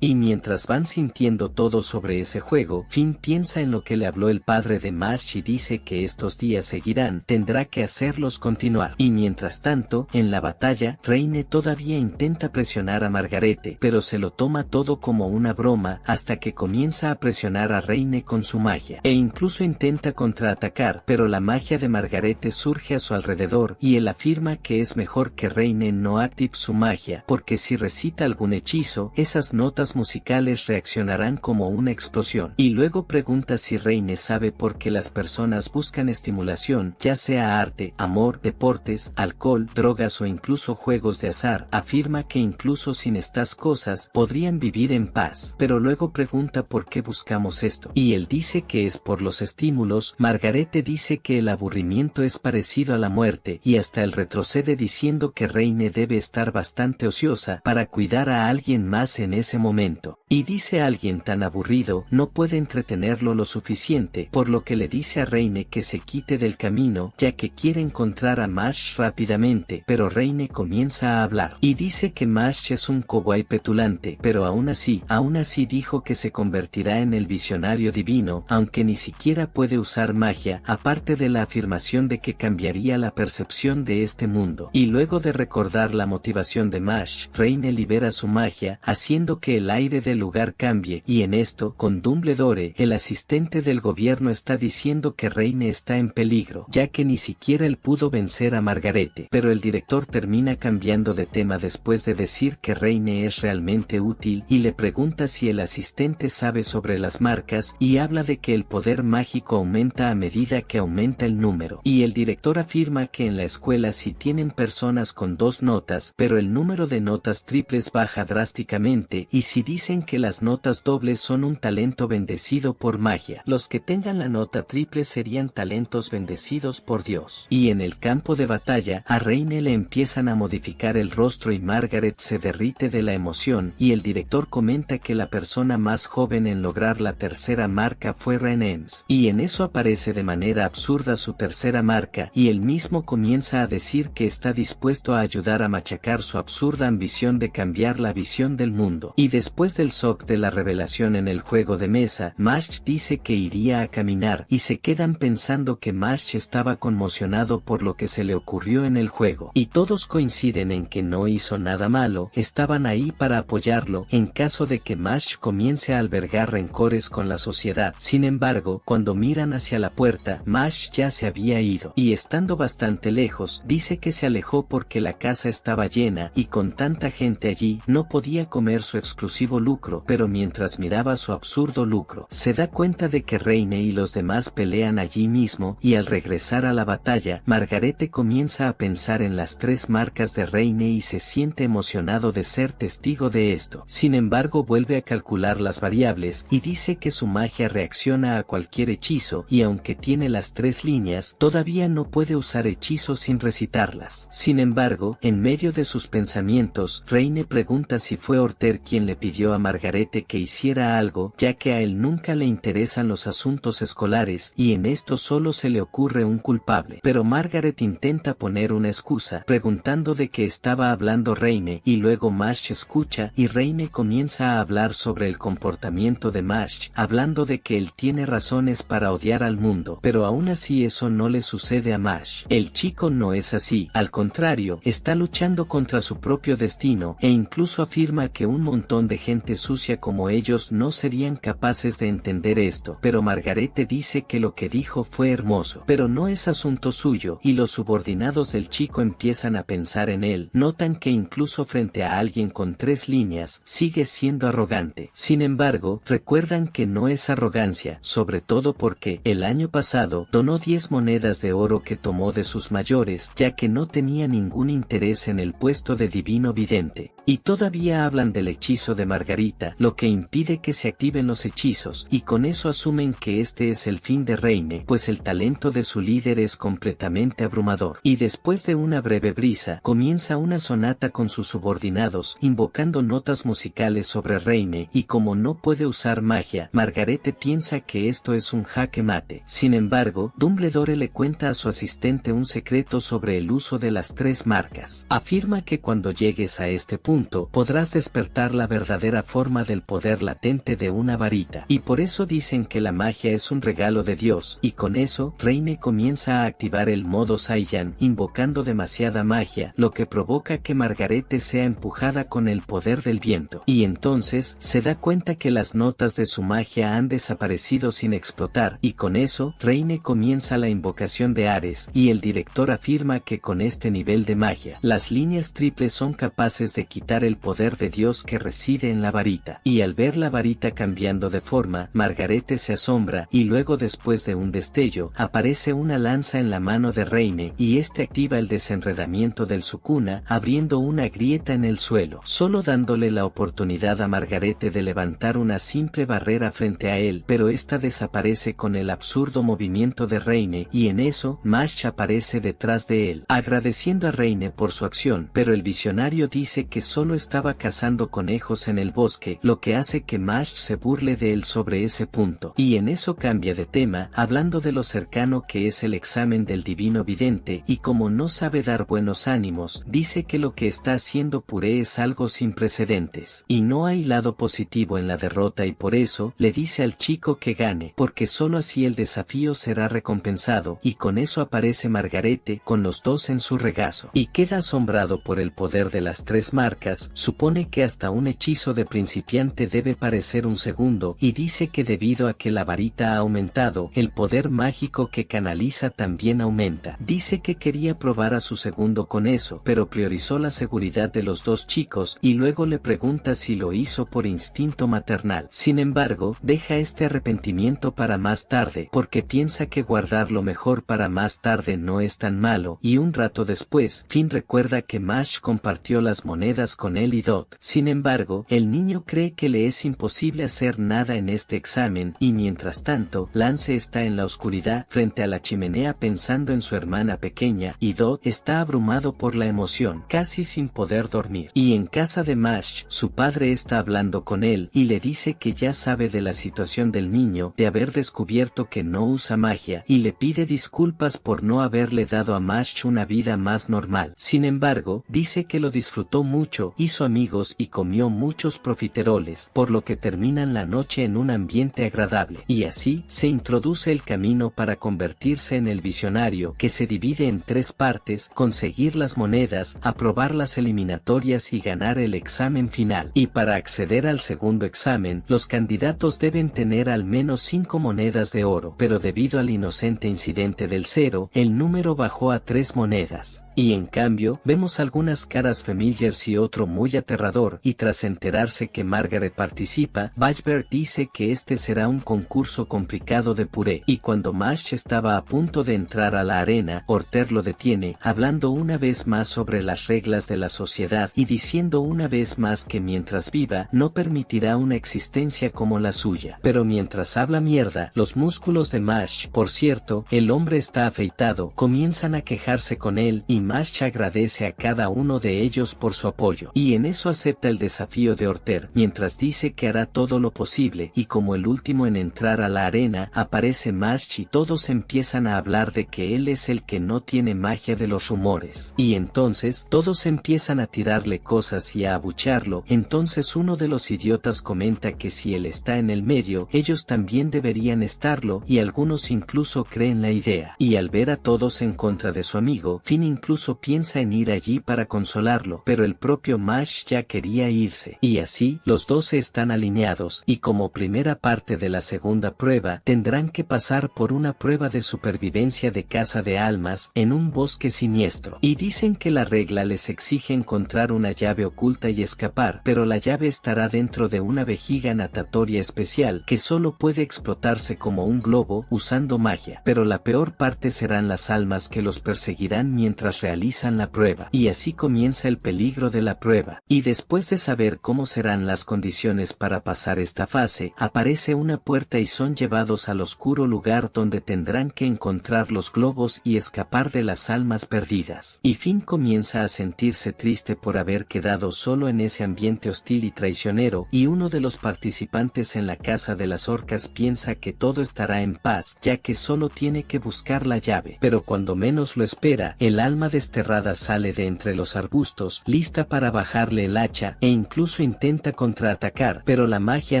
Y mientras van sintiendo todo sobre ese juego, Finn piensa en lo que le habló el padre de Mash y dice que estos días seguirán, tendrá que hacerlos continuar. Y mientras tanto, en la batalla, Reine todavía intenta presionar a Margarete, pero se lo toma todo como una broma, hasta que comienza a presionar a Reine con su magia, e incluso intenta contraatacar, pero la magia de Margarete surge a su alrededor, y él afirma que es mejor que Reine no active su magia, porque si recita algún hechizo, esas notas musicales reaccionarán como una explosión, y luego pregunta si Reine sabe por qué las personas buscan estimulación, ya sea arte, amor, deportes, alcohol, drogas o incluso juegos de azar. Afirma que incluso sin estas cosas podrían vivir en paz, pero luego pregunta por qué buscamos esto, y él dice que es por los estímulos. Margarete dice que el aburrimiento es parecido a la muerte, y hasta él retrocede diciendo que Reine debe estar bastante ociosa para cuidar a alguien más en ese momento, y dice alguien tan aburrido no puede entretenerlo lo suficiente, por lo que le dice a Reine que se quite del camino, ya que quiere encontrar a Mash rápidamente, pero Reine comienza a hablar, y dice que Mash es un kawaii petulante, pero aún así dijo que se convertirá en el visionario divino, aunque ni siquiera puede usar magia, aparte de la afirmación de que cambiaría la percepción de este mundo. Y luego de recordar la motivación de Mash, Reine libera su magia, haciendo que el aire del lugar cambie, y en esto, con Dumbledore, el asistente del gobierno está diciendo que Reine está en peligro, ya que ni siquiera él pudo vencer a Margarete, pero el director termina cambiando de tema después de decir que Reine es realmente útil, y le pregunta si el asistente sabe sobre las marcas, y habla de que el poder mágico aumenta a medida que aumenta el número, y el director afirma que en la escuela sí tienen personas con 2 notas, pero el número de notas triples baja drásticamente, y si dicen que las notas dobles son un talento bendecido por magia, los que tengan la nota triple serían talentos bendecidos por Dios. Y en el campo de batalla, a Reine le empiezan a modificar el rostro y Margaret se derrite de la emoción, y el director comenta que la persona más joven en lograr la tercera marca fue Renems, y en eso aparece de manera absurda su tercera marca, y él mismo comienza a decir que está dispuesto a ayudar a machacar su absurda ambición de cambiar la visión del mundo. Y después del shock de la revelación en el juego de mesa, Mash dice que iría a caminar, y se quedan pensando que Mash estaba conmocionado por lo que se le ocurrió en el juego, y todos coinciden en que no hizo nada malo, estaban ahí para apoyarlo en caso de que Mash comience a albergar rencores con la sociedad. Sin embargo, cuando miran hacia la puerta, Mash ya se había ido, y estando bastante lejos, dice que se alejó porque la casa estaba llena, y con tanta gente allí, no podía comer su exclusivo lucro, pero mientras miraba su absurdo lucro, se da cuenta de que Reine y los demás pelean allí mismo, y al regresar a la batalla, Margarete comienza a pensar en las 3 marcas de Reine y se siente emocionado de ser testigo de esto. Sin embargo, vuelve a calcular las variables, y dice que su magia reacciona a cualquier hechizo, y aunque tiene las 3 líneas, todavía no puede usar hechizos sin recitarlas. Sin embargo, en medio de sus pensamientos, Reine pregunta si fue Orter quien le pidió a Margarete que hiciera algo, ya que a él nunca le interesan los asuntos escolares, y en esto solo se le ocurre un culpable. Pero Margaret intenta poner una excusa, preguntando de qué estaba hablando Reine, y luego Mash escucha, y Reine comienza a hablar sobre el comportamiento de Mash, hablando de que él tiene razones para odiar al mundo, pero aún así eso no le sucede a Mash. El chico no es así, al contrario, está luchando contra su propio destino, e incluso afirma que un montón de gente sucia como ellos no serían capaces de entender esto, pero Margarete dice que lo que dijo fue hermoso, pero no es asunto suyo, y los subordinados del chico empiezan a pensar en él, notan que incluso frente a alguien con 3 líneas, sigue siendo arrogante. Sin embargo, recuerdan que no es arrogancia, sobre todo porque, el año pasado, donó 10 monedas de oro que tomó de sus mayores, ya que no tenía ningún interés en el puesto de divino vidente, Y todavía hablan del hechizo de Margarita, lo que impide que se activen los hechizos, y con eso asumen que este es el fin de Reine, pues el talento de su líder es completamente abrumador. Y después de una breve brisa, comienza una sonata con sus subordinados, invocando notas musicales sobre Reine, y como no puede usar magia, Margarete piensa que esto es un jaque mate. Sin embargo, Dumbledore le cuenta a su asistente un secreto sobre el uso de las 3 marcas. Afirma que cuando llegues a este punto, podrás despertar la verdadera forma del poder latente de una varita. Y por eso dicen que la magia es un regalo de Dios, y con eso, Reine comienza a activar el modo Saiyan, invocando demasiada magia, lo que provoca que Margarete sea empujada con el poder del viento. Y entonces, se da cuenta que las notas de su magia han desaparecido sin explotar, y con eso, Reine comienza la invocación de Ares, y el director afirma que con este nivel de magia, las líneas triples son capaces de quitar el poder de Dios que reside en la varita. Y al ver la varita cambiando de forma, Margarete se asombra, y luego después de un destello, aparece una lanza en la mano de Reine, y este activa el desenredamiento del Sukuna, abriendo una grieta en el suelo, solo dándole la oportunidad a Margarete de levantar una simple barrera frente a él, pero esta desaparece con el absurdo movimiento de Reine, y en eso, Mash aparece detrás de él, agradeciendo a Reine por su acción, pero el visionario dice que solo estaba cazando conejos en el bosque, lo que hace que Mash se burle de él sobre ese punto, y en eso cambia de tema, hablando de lo cercano que es el examen del divino vidente, y como no sabe dar buenos ánimos, dice que lo que está haciendo Puré es algo sin precedentes, y no hay lado positivo en la derrota, y por eso, le dice al chico que gane, porque solo así el desafío será recompensado, y con eso aparece Margarete, con los 2 en su regazo, y queda asombrado por el poder de las 3 marcas, supone que hasta un hechizo de principiante debe parecer un segundo, y dice que debido a que la varita ha aumentado, el poder mágico que canaliza también aumenta. Dice que quería probar a su segundo con eso, pero priorizó la seguridad de los 2 chicos, y luego le pregunta si lo hizo por instinto maternal. Sin embargo, deja este arrepentimiento para más tarde, porque piensa que guardar lo mejor para más tarde no es tan malo, y un rato después, Finn recuerda que Mash compartió las monedas con él y Dot. Sin embargo, el niño cree que le es imposible hacer nada en este examen, y mientras tanto, Lance está en la oscuridad, frente a la chimenea pensando en su hermana pequeña, y Dot está abrumado por la emoción, casi sin poder dormir. Y en casa de Mash, su padre está hablando con él, y le dice que ya sabe de la situación del niño, de haber descubierto que no usa magia, y le pide disculpas por no haberle dado a Mash una vida más normal. Sin embargo, dice que lo disfrutó mucho, hizo amigos y comió muchos profiteroles, por lo que terminan la noche en un ambiente agradable. Y así, se introduce el camino para convertirse en el visionario, que se divide en 3 partes: conseguir las monedas, aprobar las eliminatorias y ganar el examen final. Y para acceder al segundo examen, los candidatos deben tener al menos 5 monedas de oro, pero debido al inocente incidente del 0, el número bajó a 3 monedas. Y en cambio, vemos algunas caras familiars y otro muy aterrador, y tras enterarse que Margaret participa, Bachberg dice que este será un concurso complicado de puré, y cuando Mash estaba a punto de entrar a la arena, Orter lo detiene, hablando una vez más sobre las reglas de la sociedad, y diciendo una vez más que mientras viva, no permitirá una existencia como la suya. Pero mientras habla mierda, los músculos de Mash, por cierto, el hombre está afeitado, comienzan a quejarse con él, y Mash agradece a cada uno de ellos por su apoyo, y en eso acepta el desafío de Orter, mientras dice que hará todo lo posible, y como el último en entrar a la arena, aparece Mash y todos empiezan a hablar de que él es el que no tiene magia de los rumores, y entonces, todos empiezan a tirarle cosas y a abuchearlo. Entonces uno de los idiotas comenta que si él está en el medio, ellos también deberían estarlo, y algunos incluso creen la idea, y al ver a todos en contra de su amigo, Finn incluso piensa en ir allí para consolarlo, pero el propio Mash ya quería irse, y así, los 12 están alineados, y como primera parte de la segunda prueba, tendrán que pasar por una prueba de supervivencia de caza de almas, en un bosque siniestro, y dicen que la regla les exige encontrar una llave oculta y escapar, pero la llave estará dentro de una vejiga natatoria especial, que solo puede explotarse como un globo, usando magia, pero la peor parte serán las almas que los perseguirán mientras realizan la prueba. Y así comienza el peligro de la prueba. Y después de saber cómo serán las condiciones para pasar esta fase, aparece una puerta y son llevados al oscuro lugar donde tendrán que encontrar los globos y escapar de las almas perdidas. Y Finn comienza a sentirse triste por haber quedado solo en ese ambiente hostil y traicionero, y uno de los participantes en la Casa de las Orcas piensa que todo estará en paz, ya que solo tiene que buscar la llave. Pero cuando menos lo espera, el alma desterrada sale de entre los arbustos, lista para bajarle el hacha, e incluso intenta contraatacar, pero la magia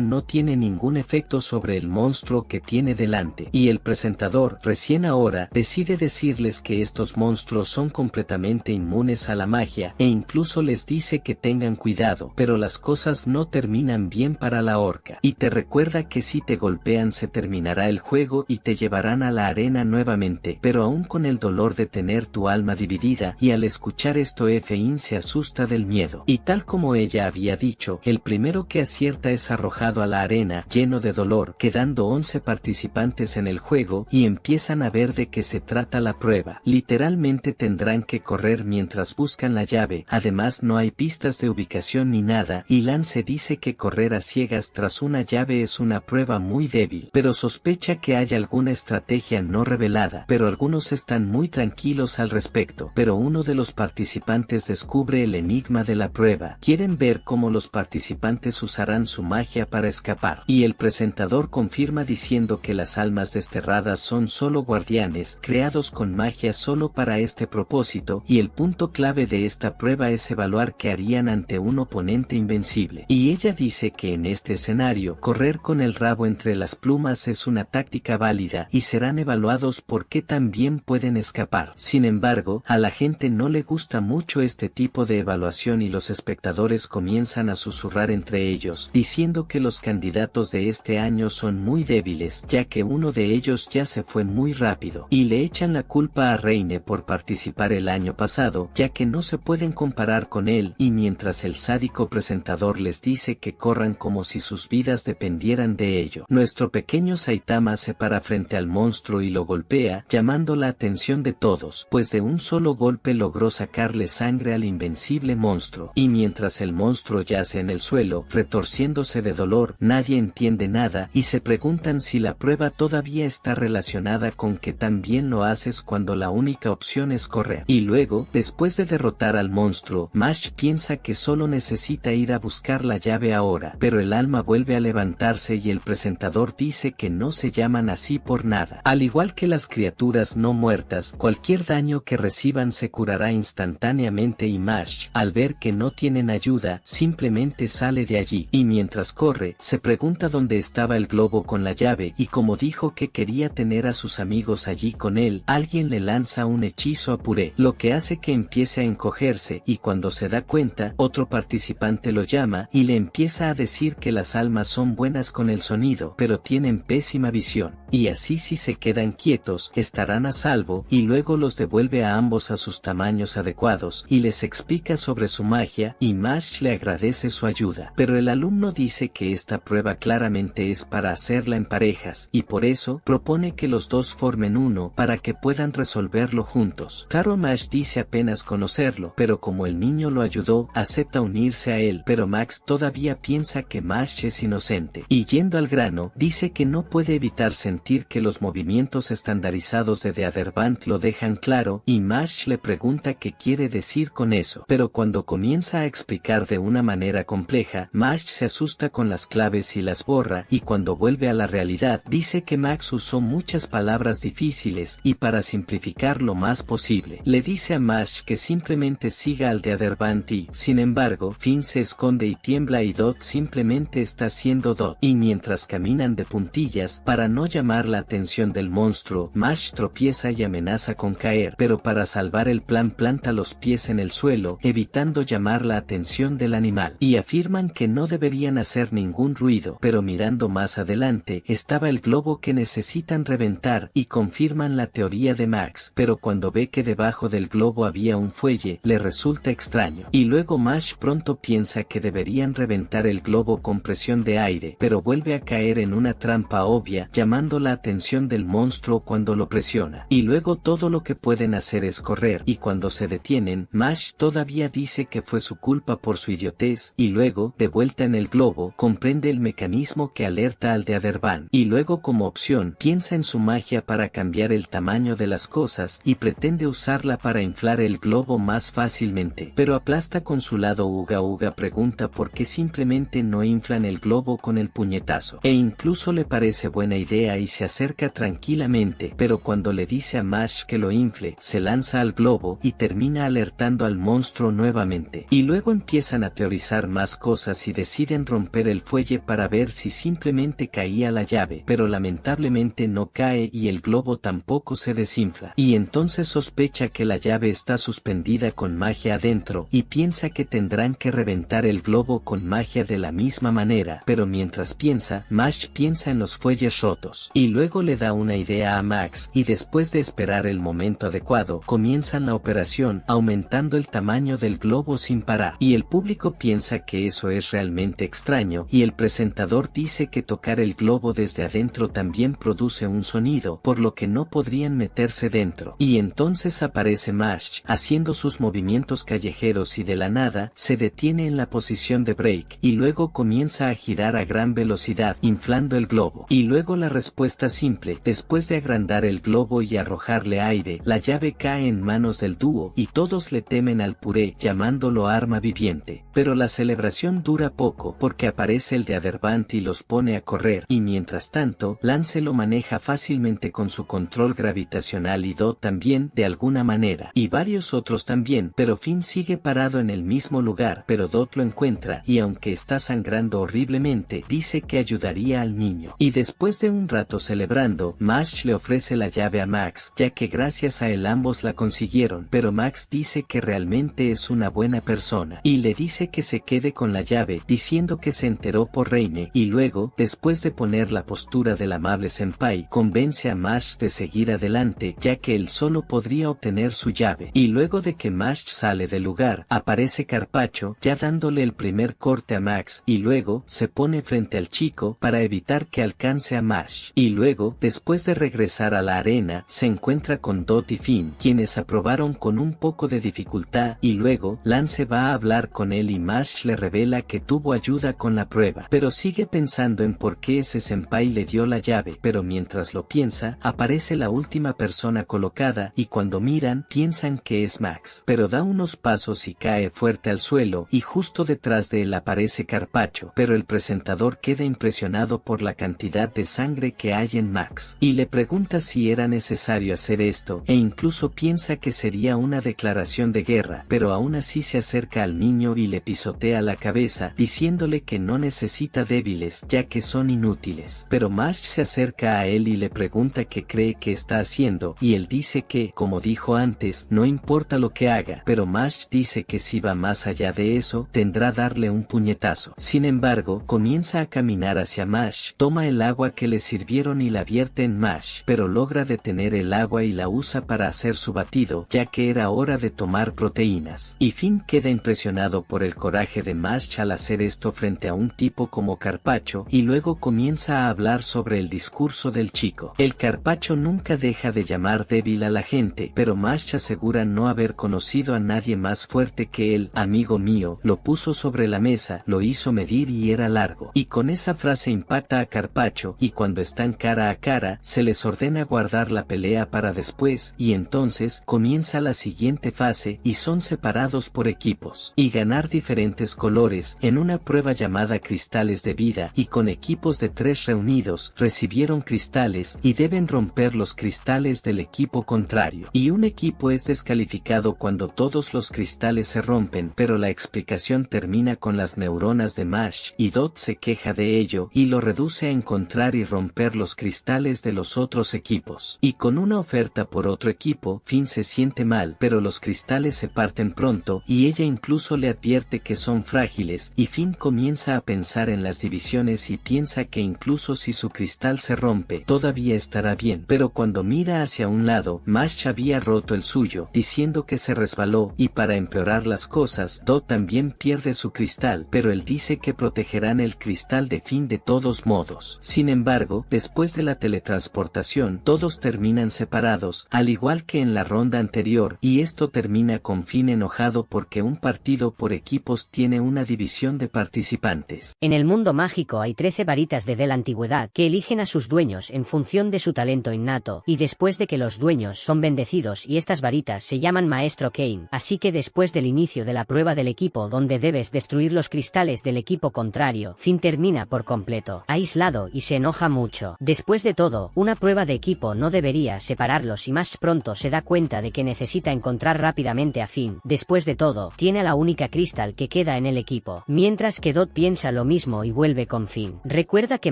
no tiene ningún efecto sobre el monstruo que tiene delante. Y el presentador, recién ahora, decide decirles que estos monstruos son completamente inmunes a la magia, e incluso les dice que tengan cuidado, pero las cosas no terminan bien para la orca. Y te recuerda que si te golpean se terminará el juego y te llevarán a la arena nuevamente, pero aún con el dolor de tener tu alma dividida, y al escuchar esto Finn se asusta del miedo. Y tal como ella había dicho, el primero que acierta es arrojado a la arena, lleno de dolor, quedando 11 participantes en el juego, y empiezan a ver de qué se trata la prueba. Literalmente tendrán que correr mientras buscan la llave, además no hay pistas de ubicación ni nada, y Lance dice que correr a ciegas tras una llave es una prueba muy débil, pero sospecha que hay alguna estrategia no revelada, pero algunos están muy tranquilos al respecto. Pero uno de los participantes descubre el enigma de la prueba. Quieren ver cómo los participantes usarán su magia para escapar, y el presentador confirma diciendo que las almas desterradas son solo guardianes, creados con magia solo para este propósito, y el punto clave de esta prueba es evaluar qué harían ante un oponente invencible. Y ella dice que en este escenario, correr con el rabo entre las plumas es una táctica válida, y serán evaluados por qué tan bien pueden escapar. Sin embargo, a la gente no le gusta mucho este tipo de evaluación y los espectadores comienzan a susurrar entre ellos, diciendo que los candidatos de este año son muy débiles, ya que uno de ellos ya se fue muy rápido, y le echan la culpa a Reine por participar el año pasado, ya que no se pueden comparar con él, y mientras el sádico presentador les dice que corran como si sus vidas dependieran de ello, nuestro pequeño Saitama se para frente al monstruo y lo golpea, llamando la atención de todos, pues de un solo golpe logró sacarle sangre al invencible monstruo, y mientras el monstruo yace en el suelo, retorciéndose de dolor, nadie entiende nada, y se preguntan si la prueba todavía está relacionada con que tan bien lo haces cuando la única opción es correr. Y luego, después de derrotar al monstruo, Mash piensa que solo necesita ir a buscar la llave ahora, pero el alma vuelve a levantarse y el presentador dice que no se llaman así por nada. Al igual que las criaturas no muertas, cualquier daño que reciban se curará instantáneamente y Mash, al ver que no tienen ayuda, simplemente sale de allí, y mientras corre, se pregunta dónde estaba el globo con la llave, y como dijo que quería tener a sus amigos allí con él, alguien le lanza un hechizo a Puré, lo que hace que empiece a encogerse, y cuando se da cuenta, otro participante lo llama, y le empieza a decir que las almas son buenas con el sonido, pero tienen pésima visión, y así si se quedan quietos, estarán a salvo, y luego los devuelve a ambos a sus tamaños adecuados, y les explica sobre su magia, y Mash le agradece su ayuda. Pero el alumno dice que esta prueba claramente es para hacerla en parejas, y por eso, propone que los dos formen uno, para que puedan resolverlo juntos. Claro, Mash dice apenas conocerlo, pero como el niño lo ayudó, acepta unirse a él, pero Max todavía piensa que Mash es inocente. Y yendo al grano, dice que no puede evitar sentir que los movimientos estandarizados de The Other Band lo dejan claro, y Mash le pregunta qué quiere decir con eso. Pero cuando comienza a explicar de una manera compleja, Mash se asusta con las claves y las borra, y cuando vuelve a la realidad, dice que Max usó muchas palabras difíciles, y para simplificar lo más posible, le dice a Mash que simplemente siga al The Other Band y, sin embargo, Finn se esconde y tiembla y Dot simplemente está siendo Dot. Y mientras caminan de puntillas, para no llamar la atención del monstruo, Mash tropieza y amenaza con caer, pero para salvar el plan planta los pies en el suelo, evitando llamar la atención del animal. Y afirman que no deberían hacer ningún ruido, pero mirando más adelante, estaba el globo que necesitan reventar, y confirman la teoría de Max, pero cuando ve que debajo del globo había un fuelle, le resulta extraño. Y luego Mash pronto piensa que deberían reventar el globo con presión de aire, pero vuelve a caer en una trampa obvia, llamando la atención del monstruo cuando lo presiona. Y luego todo lo que pueden hacer es correr, y cuando se detienen, Mash todavía dice que fue su culpa por su idiotez, y luego, de vuelta en el globo, comprende el mecanismo que alerta al de Aderban, y luego como opción, piensa en su magia para cambiar el tamaño de las cosas, y pretende usarla para inflar el globo más fácilmente, pero aplasta con su lado. Uga Uga pregunta por qué simplemente no inflan el globo con el puñetazo, e incluso le parece buena idea y se acerca tranquilamente, pero cuando le dice a Mash que lo infle, se lanza al globo y termina alertando al monstruo nuevamente, y luego empiezan a teorizar más cosas y deciden romper el fuelle para ver si simplemente caía la llave, pero lamentablemente no cae y el globo tampoco se desinfla, y entonces sospecha que la llave está suspendida con magia adentro, y piensa que tendrán que reventar el globo con magia de la misma manera, pero mientras piensa, Mash piensa en los fuelles rotos, y luego le da una idea a Max, y después de esperar el momento adecuado, comienzan la operación, aumentando el tamaño del globo sin parar, y el público piensa que eso es realmente extraño, y el presentador dice que tocar el globo desde adentro también produce un sonido, por lo que no podrían meterse dentro, y entonces aparece Mash, haciendo sus movimientos callejeros y de la nada, se detiene en la posición de break, y luego comienza a girar a gran velocidad, inflando el globo, y luego la respuesta simple, después de agrandar el globo y arrojarle aire, la llave cae en manos del dúo, y todos le temen al puré, llamándolo arma viviente, pero la celebración dura poco, porque aparece el de Aderbant y los pone a correr, y mientras tanto, Lance lo maneja fácilmente con su control gravitacional y Dot también, de alguna manera, y varios otros también, pero Finn sigue parado en el mismo lugar, pero Dot lo encuentra, y aunque está sangrando horriblemente, dice que ayudaría al niño, y después de un rato celebrando, Mash le ofrece la llave a Max, ya que gracias a él ambos la consiguieron, pero Max dice que realmente es una buena persona, y le dice que se quede con la llave, diciendo que se enteró por Reine, y luego, después de poner la postura del amable senpai, convence a Mash de seguir adelante, ya que él solo podría obtener su llave, y luego de que Mash sale del lugar, aparece Carpaccio, ya dándole el primer corte a Max, y luego, se pone frente al chico, para evitar que alcance a Mash, y luego, después de regresar a la arena, se encuentra con Dot y Finn, quienes aprobaron con un poco de dificultad, y luego, Lance va a hablar con él y Mash le revela que tuvo ayuda con la prueba, pero sigue pensando en por qué ese senpai le dio la llave, pero mientras lo piensa, aparece la última persona colocada, y cuando miran, piensan que es Max, pero da unos pasos y cae fuerte al suelo, y justo detrás de él aparece Carpaccio, pero el presentador queda impresionado por la cantidad de sangre que hay en Max, y le pregunta si era necesario hacer esto, e incluso piensa que sería una declaración de guerra, pero aún así se acerca al niño y le pisotea la cabeza, diciéndole que no necesita débiles, ya que son inútiles, pero Mash se acerca a él y le pregunta qué cree que está haciendo, y él dice que, como dijo antes, no importa lo que haga, pero Mash dice que si va más allá de eso, tendrá darle un puñetazo. Sin embargo, comienza a caminar hacia Mash, toma el agua que le sirvieron y la vierte en Mash, pero logra detener el agua y la usa para hacer su batido, ya que era hora de tomar proteínas. Y Finn queda impresionado por el coraje de Mash al hacer esto frente a un tipo como Carpaccio, y luego comienza a hablar sobre el discurso del chico. El Carpaccio nunca deja de llamar débil a la gente, pero Mash asegura no haber conocido a nadie más fuerte que él. Amigo mío, lo puso sobre la mesa, lo hizo medir y era largo. Y con esa frase impacta a Carpaccio, y cuando están cara a cara, se les ordena guardar la pelea para después, y entonces, comienza la siguiente fase, y son separados por equipos, y ganar diferentes colores, en una prueba llamada Cristales de Vida, y con equipos de 3 reunidos, recibieron cristales, y deben romper los cristales del equipo contrario, y un equipo es descalificado cuando todos los cristales se rompen, pero la explicación termina con las neuronas de Mash, y Dot se queja de ello, y lo reduce a encontrar y romper los cristales de los otros equipos, y con una oferta por otro equipo, Finn se siente mal, pero los cristales se parten pronto, y ella incluso le advierte que son frágiles, y Finn comienza a pensar en las divisiones y piensa que incluso si su cristal se rompe, todavía estará bien, pero cuando mira hacia un lado, Mash había roto el suyo, diciendo que se resbaló, y para empeorar las cosas, Dot también pierde su cristal, pero él dice que protegerán el cristal de Finn de todos modos. Sin embargo, después de la teletransportación, todos terminan separados, al igual que en la ronda ronda anterior, y esto termina con Finn enojado porque un partido por equipos tiene una división de participantes. En el mundo mágico hay 13 varitas de la antigüedad que eligen a sus dueños en función de su talento innato, y después de que los dueños son bendecidos y estas varitas se llaman Maestro Kane, así que después del inicio de la prueba del equipo donde debes destruir los cristales del equipo contrario, Finn termina por completo aislado y se enoja mucho. Después de todo, una prueba de equipo no debería separarlos y más pronto se da cuenta de que necesita encontrar rápidamente a Finn. Después de todo, tiene a la única cristal que queda en el equipo, mientras que Dot piensa lo mismo y vuelve con Finn. Recuerda que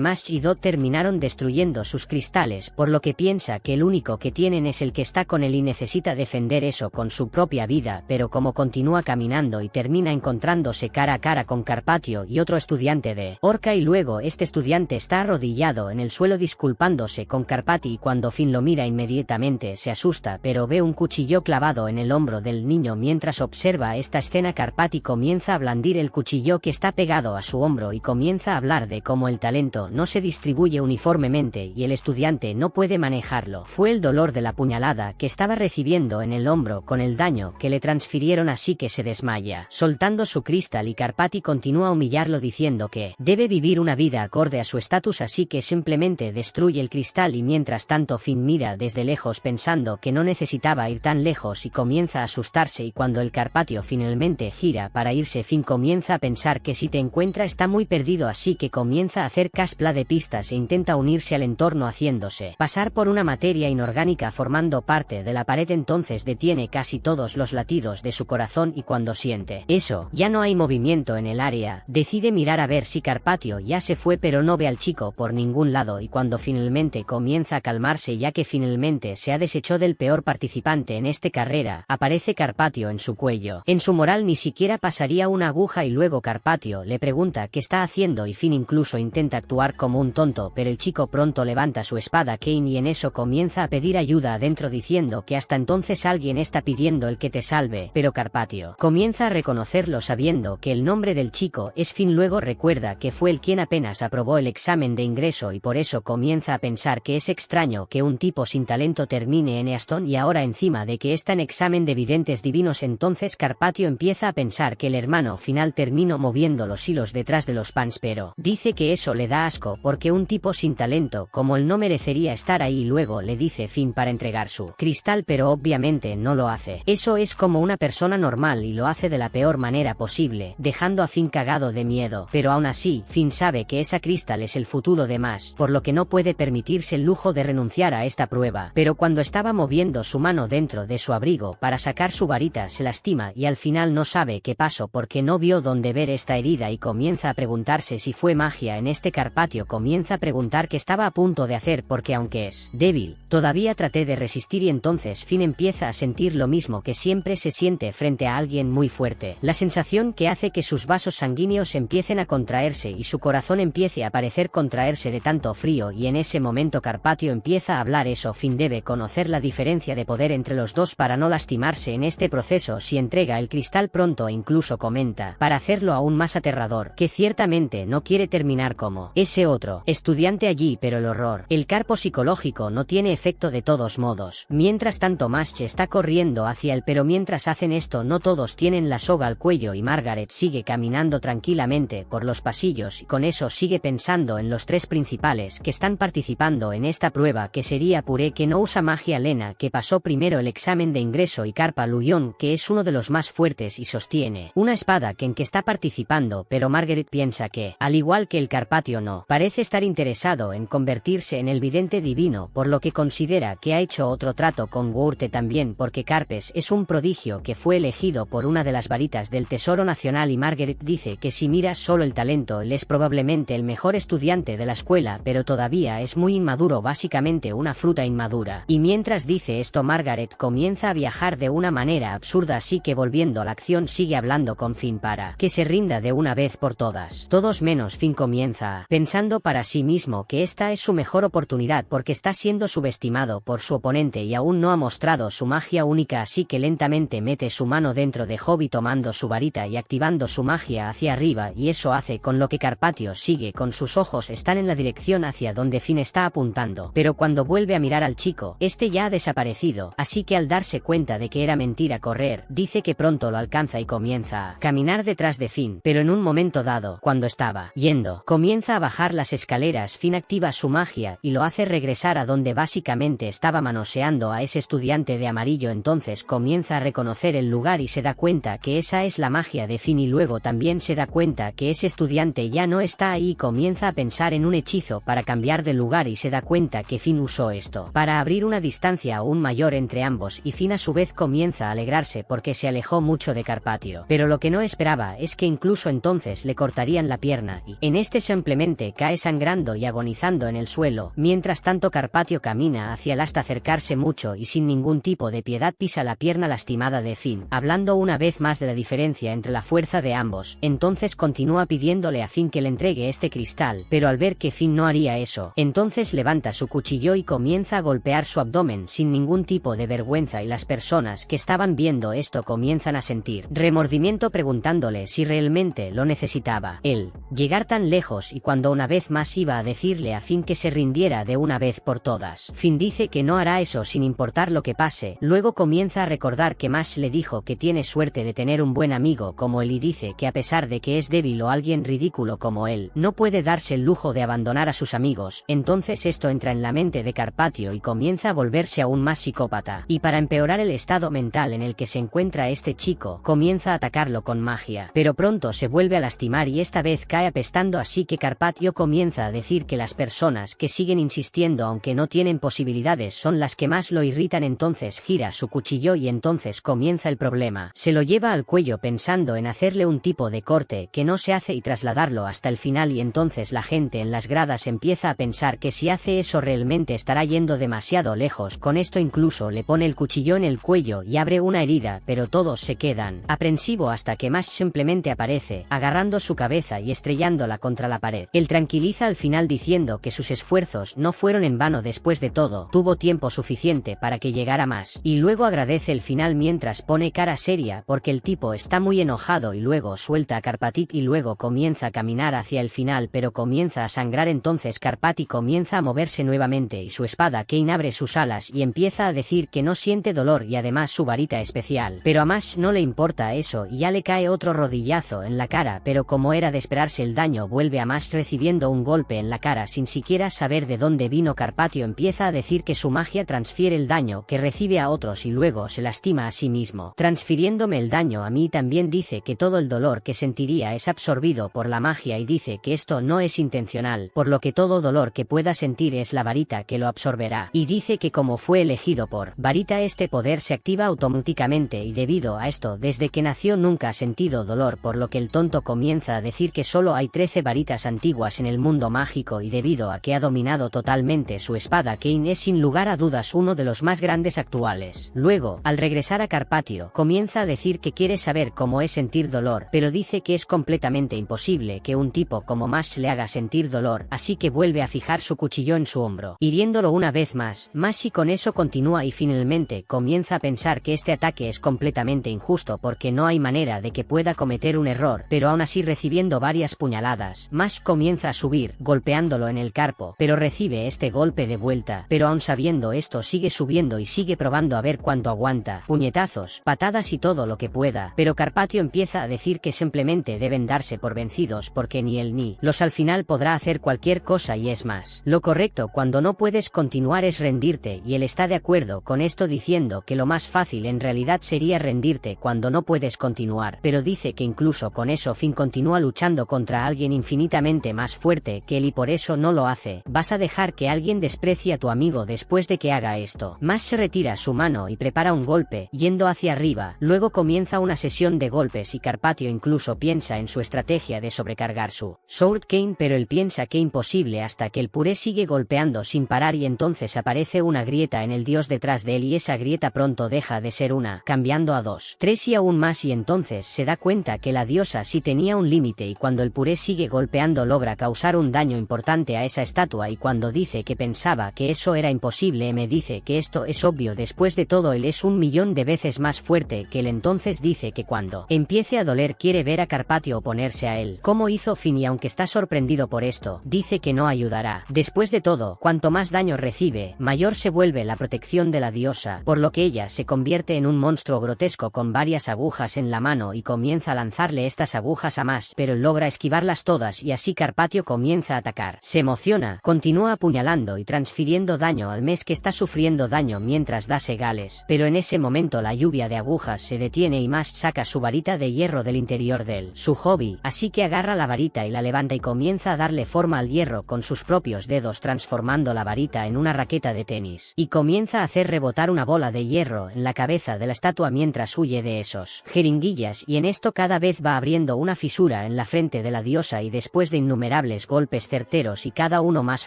Mash y Dot terminaron destruyendo sus cristales, por lo que piensa que el único que tienen es el que está con él y necesita defender eso con su propia vida, pero como continúa caminando y termina encontrándose cara a cara con Carpatio y otro estudiante de Orca, y luego este estudiante está arrodillado en el suelo disculpándose con Carpati, y cuando Finn lo mira inmediatamente se asusta, pero ve un cuchillo clavado en el hombro del niño. Mientras observa esta escena, Carpati comienza a blandir el cuchillo que está pegado a su hombro y comienza a hablar de cómo el talento no se distribuye uniformemente y el estudiante no puede manejarlo. Fue el dolor de la puñalada que estaba recibiendo en el hombro con el daño que le transfirieron, así que se desmaya, soltando su cristal, y Carpati continúa a humillarlo diciendo que debe vivir una vida acorde a su estatus, así que simplemente destruye el cristal. Y mientras tanto Finn mira desde lejos pensando que no necesitaba ir tan lejos y comienza a asustarse, y cuando el Carpatio finalmente gira para irse, Finn comienza a pensar que si te encuentra está muy perdido, así que comienza a hacer caspa de pistas e intenta unirse al entorno haciéndose pasar por una materia inorgánica formando parte de la pared. Entonces detiene casi todos los latidos de su corazón y cuando siente eso, ya no hay movimiento en el área, decide mirar a ver si Carpatio ya se fue, pero no ve al chico por ningún lado, y cuando finalmente comienza a calmarse ya que finalmente se ha deshecho del peor participante en esta carrera, aparece Carpatio en su cuello. En su moral ni siquiera pasaría una aguja, y luego Carpatio le pregunta qué está haciendo y Finn incluso intenta actuar como un tonto, pero el chico pronto levanta su espada Kane y en eso comienza a pedir ayuda adentro diciendo que hasta entonces alguien está pidiendo el que te salve, pero Carpatio comienza a reconocerlo sabiendo que el nombre del chico es Finn. Luego recuerda que fue él quien apenas aprobó el examen de ingreso y por eso comienza a pensar que es extraño que un tipo sin talento termine en Easton, y ahora encima de que está en examen de videntes divinos. Entonces Carpatio empieza a pensar que el hermano final terminó moviendo los hilos detrás de los pans, pero dice que eso le da asco porque un tipo sin talento como él no merecería estar ahí. Luego le dice Finn para entregar su cristal, pero obviamente no lo hace. Eso es como una persona normal y lo hace de la peor manera posible, dejando a Finn cagado de miedo, pero aún así Finn sabe que esa cristal es el futuro de Mash, por lo que no puede permitirse el lujo de renunciar a esta prueba. Pero cuando estaba moviendo su mano dentro de su abrigo para sacar su varita se lastima y al final no sabe qué pasó porque no vio dónde ver esta herida y comienza a preguntarse si fue magia. En este Carpatio comienza a preguntar qué estaba a punto de hacer porque aunque es débil, todavía traté de resistir, y entonces Finn empieza a sentir lo mismo que siempre se siente frente a alguien muy fuerte, la sensación que hace que sus vasos sanguíneos empiecen a contraerse y su corazón empiece a parecer contraerse de tanto frío, y en ese momento Carpatio empieza a hablar eso. Finn debe conocer la diferencia de poder entre los dos para no lastimarse en este proceso si entrega el cristal pronto, e incluso comenta, para hacerlo aún más aterrador, que ciertamente no quiere terminar como ese otro estudiante allí, pero el horror, el carpo psicológico no tiene efecto de todos modos. Mientras tanto Mash está corriendo hacia él, pero mientras hacen esto no todos tienen la soga al cuello y Margaret sigue caminando tranquilamente por los pasillos y con eso sigue pensando en los tres principales que están participando en esta prueba, que sería Puré, que no usa magia, Lena, que pasó primero el examen de ingreso, y Carpa Luyon, que es uno de los más fuertes y sostiene una espada que está participando, pero Margaret piensa que, al igual que el Carpatio, no parece estar interesado en convertirse en el vidente divino, por lo que considera que ha hecho otro trato con Gourte también porque Carpes es un prodigio que fue elegido por una de las varitas del Tesoro Nacional, y Margaret dice que si miras solo el talento él es probablemente el mejor estudiante de la escuela, pero todavía es muy inmaduro, básicamente una fruta inmadura. Y mientras dice esto Margaret comienza a viajar de una manera absurda, así que volviendo a la acción sigue hablando con Finn para que se rinda de una vez por todas. Todos menos Finn comienza pensando para sí mismo que esta es su mejor oportunidad porque está siendo subestimado por su oponente y aún no ha mostrado su magia única, así que lentamente mete su mano dentro de Hobby tomando su varita y activando su magia hacia arriba, y eso hace con lo que Carpatio sigue con sus ojos están en la dirección hacia donde Finn está apuntando, pero cuando vuelve a mirar al chico, este ya ha desaparecido, así que al darse cuenta de que era mentira correr, dice que pronto lo alcanza y comienza a caminar detrás de Finn, pero en un momento dado, cuando estaba yendo, comienza a bajar las escaleras. Finn activa su magia y lo hace regresar a donde básicamente estaba manoseando a ese estudiante de amarillo. Entonces comienza a reconocer el lugar y se da cuenta que esa es la magia de Finn, y luego también se da cuenta que ese estudiante ya no está ahí y comienza a pensar en un hechizo para cambiar de lugar, y se da cuenta que Finn usó esto para abrir una distancia aún mayor entre ambos, y Finn a su vez comienza a alegrarse porque se alejó mucho de Carpatio, pero lo que no esperaba es que incluso entonces le cortarían la pierna, y en este simplemente cae sangrando y agonizando en el suelo. Mientras tanto Carpatio camina hacia él hasta acercarse mucho y sin ningún tipo de piedad pisa la pierna lastimada de Finn, hablando una vez más de la diferencia entre la fuerza de ambos. Entonces continúa pidiéndole a Finn que le entregue este cristal, pero al ver que Finn no haría eso, entonces levanta su cuchillo y comienza a golpear su abdomen sin ningún tipo de vergüenza, y las personas que estaban viendo esto comienzan a sentir remordimiento preguntándole si realmente lo necesitaba él llegar tan lejos, y cuando una vez más iba a decirle a Finn que se rindiera de una vez por todas, Finn dice que no hará eso sin importar lo que pase. Luego comienza a recordar que Mash le dijo que tiene suerte de tener un buen amigo como él, y dice que a pesar de que es débil o alguien ridículo como él, no puede darse el lujo de abandonar a sus amigos. Entonces esto entra en la mente de Carpatio y comienza a volverse aún más psicópata, y para empeorar el estado mental en el que se encuentra este chico, comienza a atacarlo con magia, pero pronto se vuelve a lastimar y esta vez cae apestando, así que Carpatio comienza a decir que las personas que siguen insistiendo aunque no tienen posibilidades son las que más lo irritan. Entonces gira su cuchillo y entonces comienza el problema. Se lo lleva al cuello pensando en hacerle un tipo de corte que no se hace y trasladarlo hasta el final, y entonces la gente en las gradas empieza a pensar que si hace eso realmente estará yendo demasiado lejos. Con esto incluso le pone el cuchillo en el cuello y abre una herida, pero todos se quedan aprensivos hasta que Mash simplemente aparece, agarrando su cabeza y estrellándola contra la pared. Él tranquiliza al final diciendo que sus esfuerzos no fueron en vano, después de todo, tuvo tiempo suficiente para que llegara más, y luego agradece el final mientras pone cara seria porque el tipo está muy enojado, y luego suelta a Carpatic y luego comienza a caminar hacia el final, pero comienza a sangrar. Entonces Carpatic comienza a moverse nuevamente y su espada Kane abre sus alas y empieza a decir que no siente dolor y además su varita especial, pero a Mash no le importa eso y ya le cae otro rodillazo en la cara, pero como era de esperarse el daño vuelve a Mash recibiendo un golpe en la cara sin siquiera saber de dónde vino. Carpatio empieza a decir que su magia transfiere el daño que recibe a otros y luego se lastima a sí mismo, transfiriéndome el daño a mí. También dice que todo el dolor que sentiría es absorbido por la magia y dice que esto no es intencional, por lo que todo dolor que pueda sentir es la varita que lo absorberá, y dice que como fue elegido por varita este poder se activa automáticamente, y debido a esto desde que nació nunca ha sentido dolor, por lo que el tonto comienza a decir que solo hay 13 varitas antiguas en el mundo mágico, y debido a que ha dominado totalmente su espada Kane es sin lugar a dudas uno de los más grandes actuales. Luego, al regresar a Carpatio, comienza a decir que quiere saber cómo es sentir dolor, pero dice que es completamente imposible que un tipo como Mash le haga sentir dolor, así que vuelve a fijar su cuchillo en su hombro, hiriéndolo una vez más. Mash y con eso continúa y finalmente comienza a pensar que este ataque es completamente injusto porque no hay manera de que pueda cometer un error, pero aún así recibiendo varias puñaladas, Mash comienza a subir, golpeándolo en el carpo, pero recibe este golpe de vuelta, pero aún sabiendo esto sigue subiendo y sigue probando a ver cuánto aguanta, puñetazos, patadas y todo lo que pueda, pero Carpatio empieza a decir que simplemente deben darse por vencidos porque ni él ni los al final podrá hacer cualquier cosa, y es más lo correcto cuando no puedes continuar es rendirte, y él está de acuerdo con esto diciendo que lo más fácil en realidad sería rendirte cuando no puedes continuar, pero dice que incluso con eso Finn continúa luchando contra alguien infinitamente más fuerte que él y por eso no lo hace. ¿Vas a dejar que alguien desprecie a tu amigo después de que haga esto? Mash se retira su mano y prepara un golpe, yendo hacia arriba, luego comienza una sesión de golpes y Carpatio incluso piensa en su estrategia de sobrecargar su Sword Kane, pero él piensa que imposible hasta que el puré sigue golpeando sin parar y entonces aparece una grieta en el dios detrás de él y esa grieta pronto deja de ser una, cambiando a 2, 3 y aún más, y entonces se da cuenta que la diosa sí tenía un límite, y cuando el puré sigue golpeando logra causar un daño importante a esa estatua, y cuando dice que pensaba que eso era imposible me dice que esto es obvio, después de todo él es 1.000.000 de veces más fuerte que él. Entonces dice que cuando empiece a doler quiere ver a Carpatio oponerse a él, como hizo Finn, y aunque está sorprendido por esto, dice que no ayudará. Después de todo, cuanto más daño recibe, mayor se vuelve la protección de la diosa, por lo que ella se convierte en un monstruo grotesco con varias agujas en la mano y comienza a lanzarle estas agujas a Mash, pero logra esquivarlas todas y así Carpatio comienza a atacar. Se emociona, continúa apuñalando y transfiriendo daño al mes que está sufriendo daño mientras da segales, pero en ese momento la lluvia de agujas se detiene y Mash saca su varita de hierro del interior de él, su hobby, así que agarra la varita y la levanta y comienza a darle forma al hierro con sus propios dedos, transformando la varita en una raqueta de tenis, y comienza a hacer rebotar una bola de hierro en la cabeza de la estatua mientras huye de esos jeringuillas, y en esto cada vez va abriendo una fisura en la frente de la diosa, y después de innumerables golpes certeros y cada uno más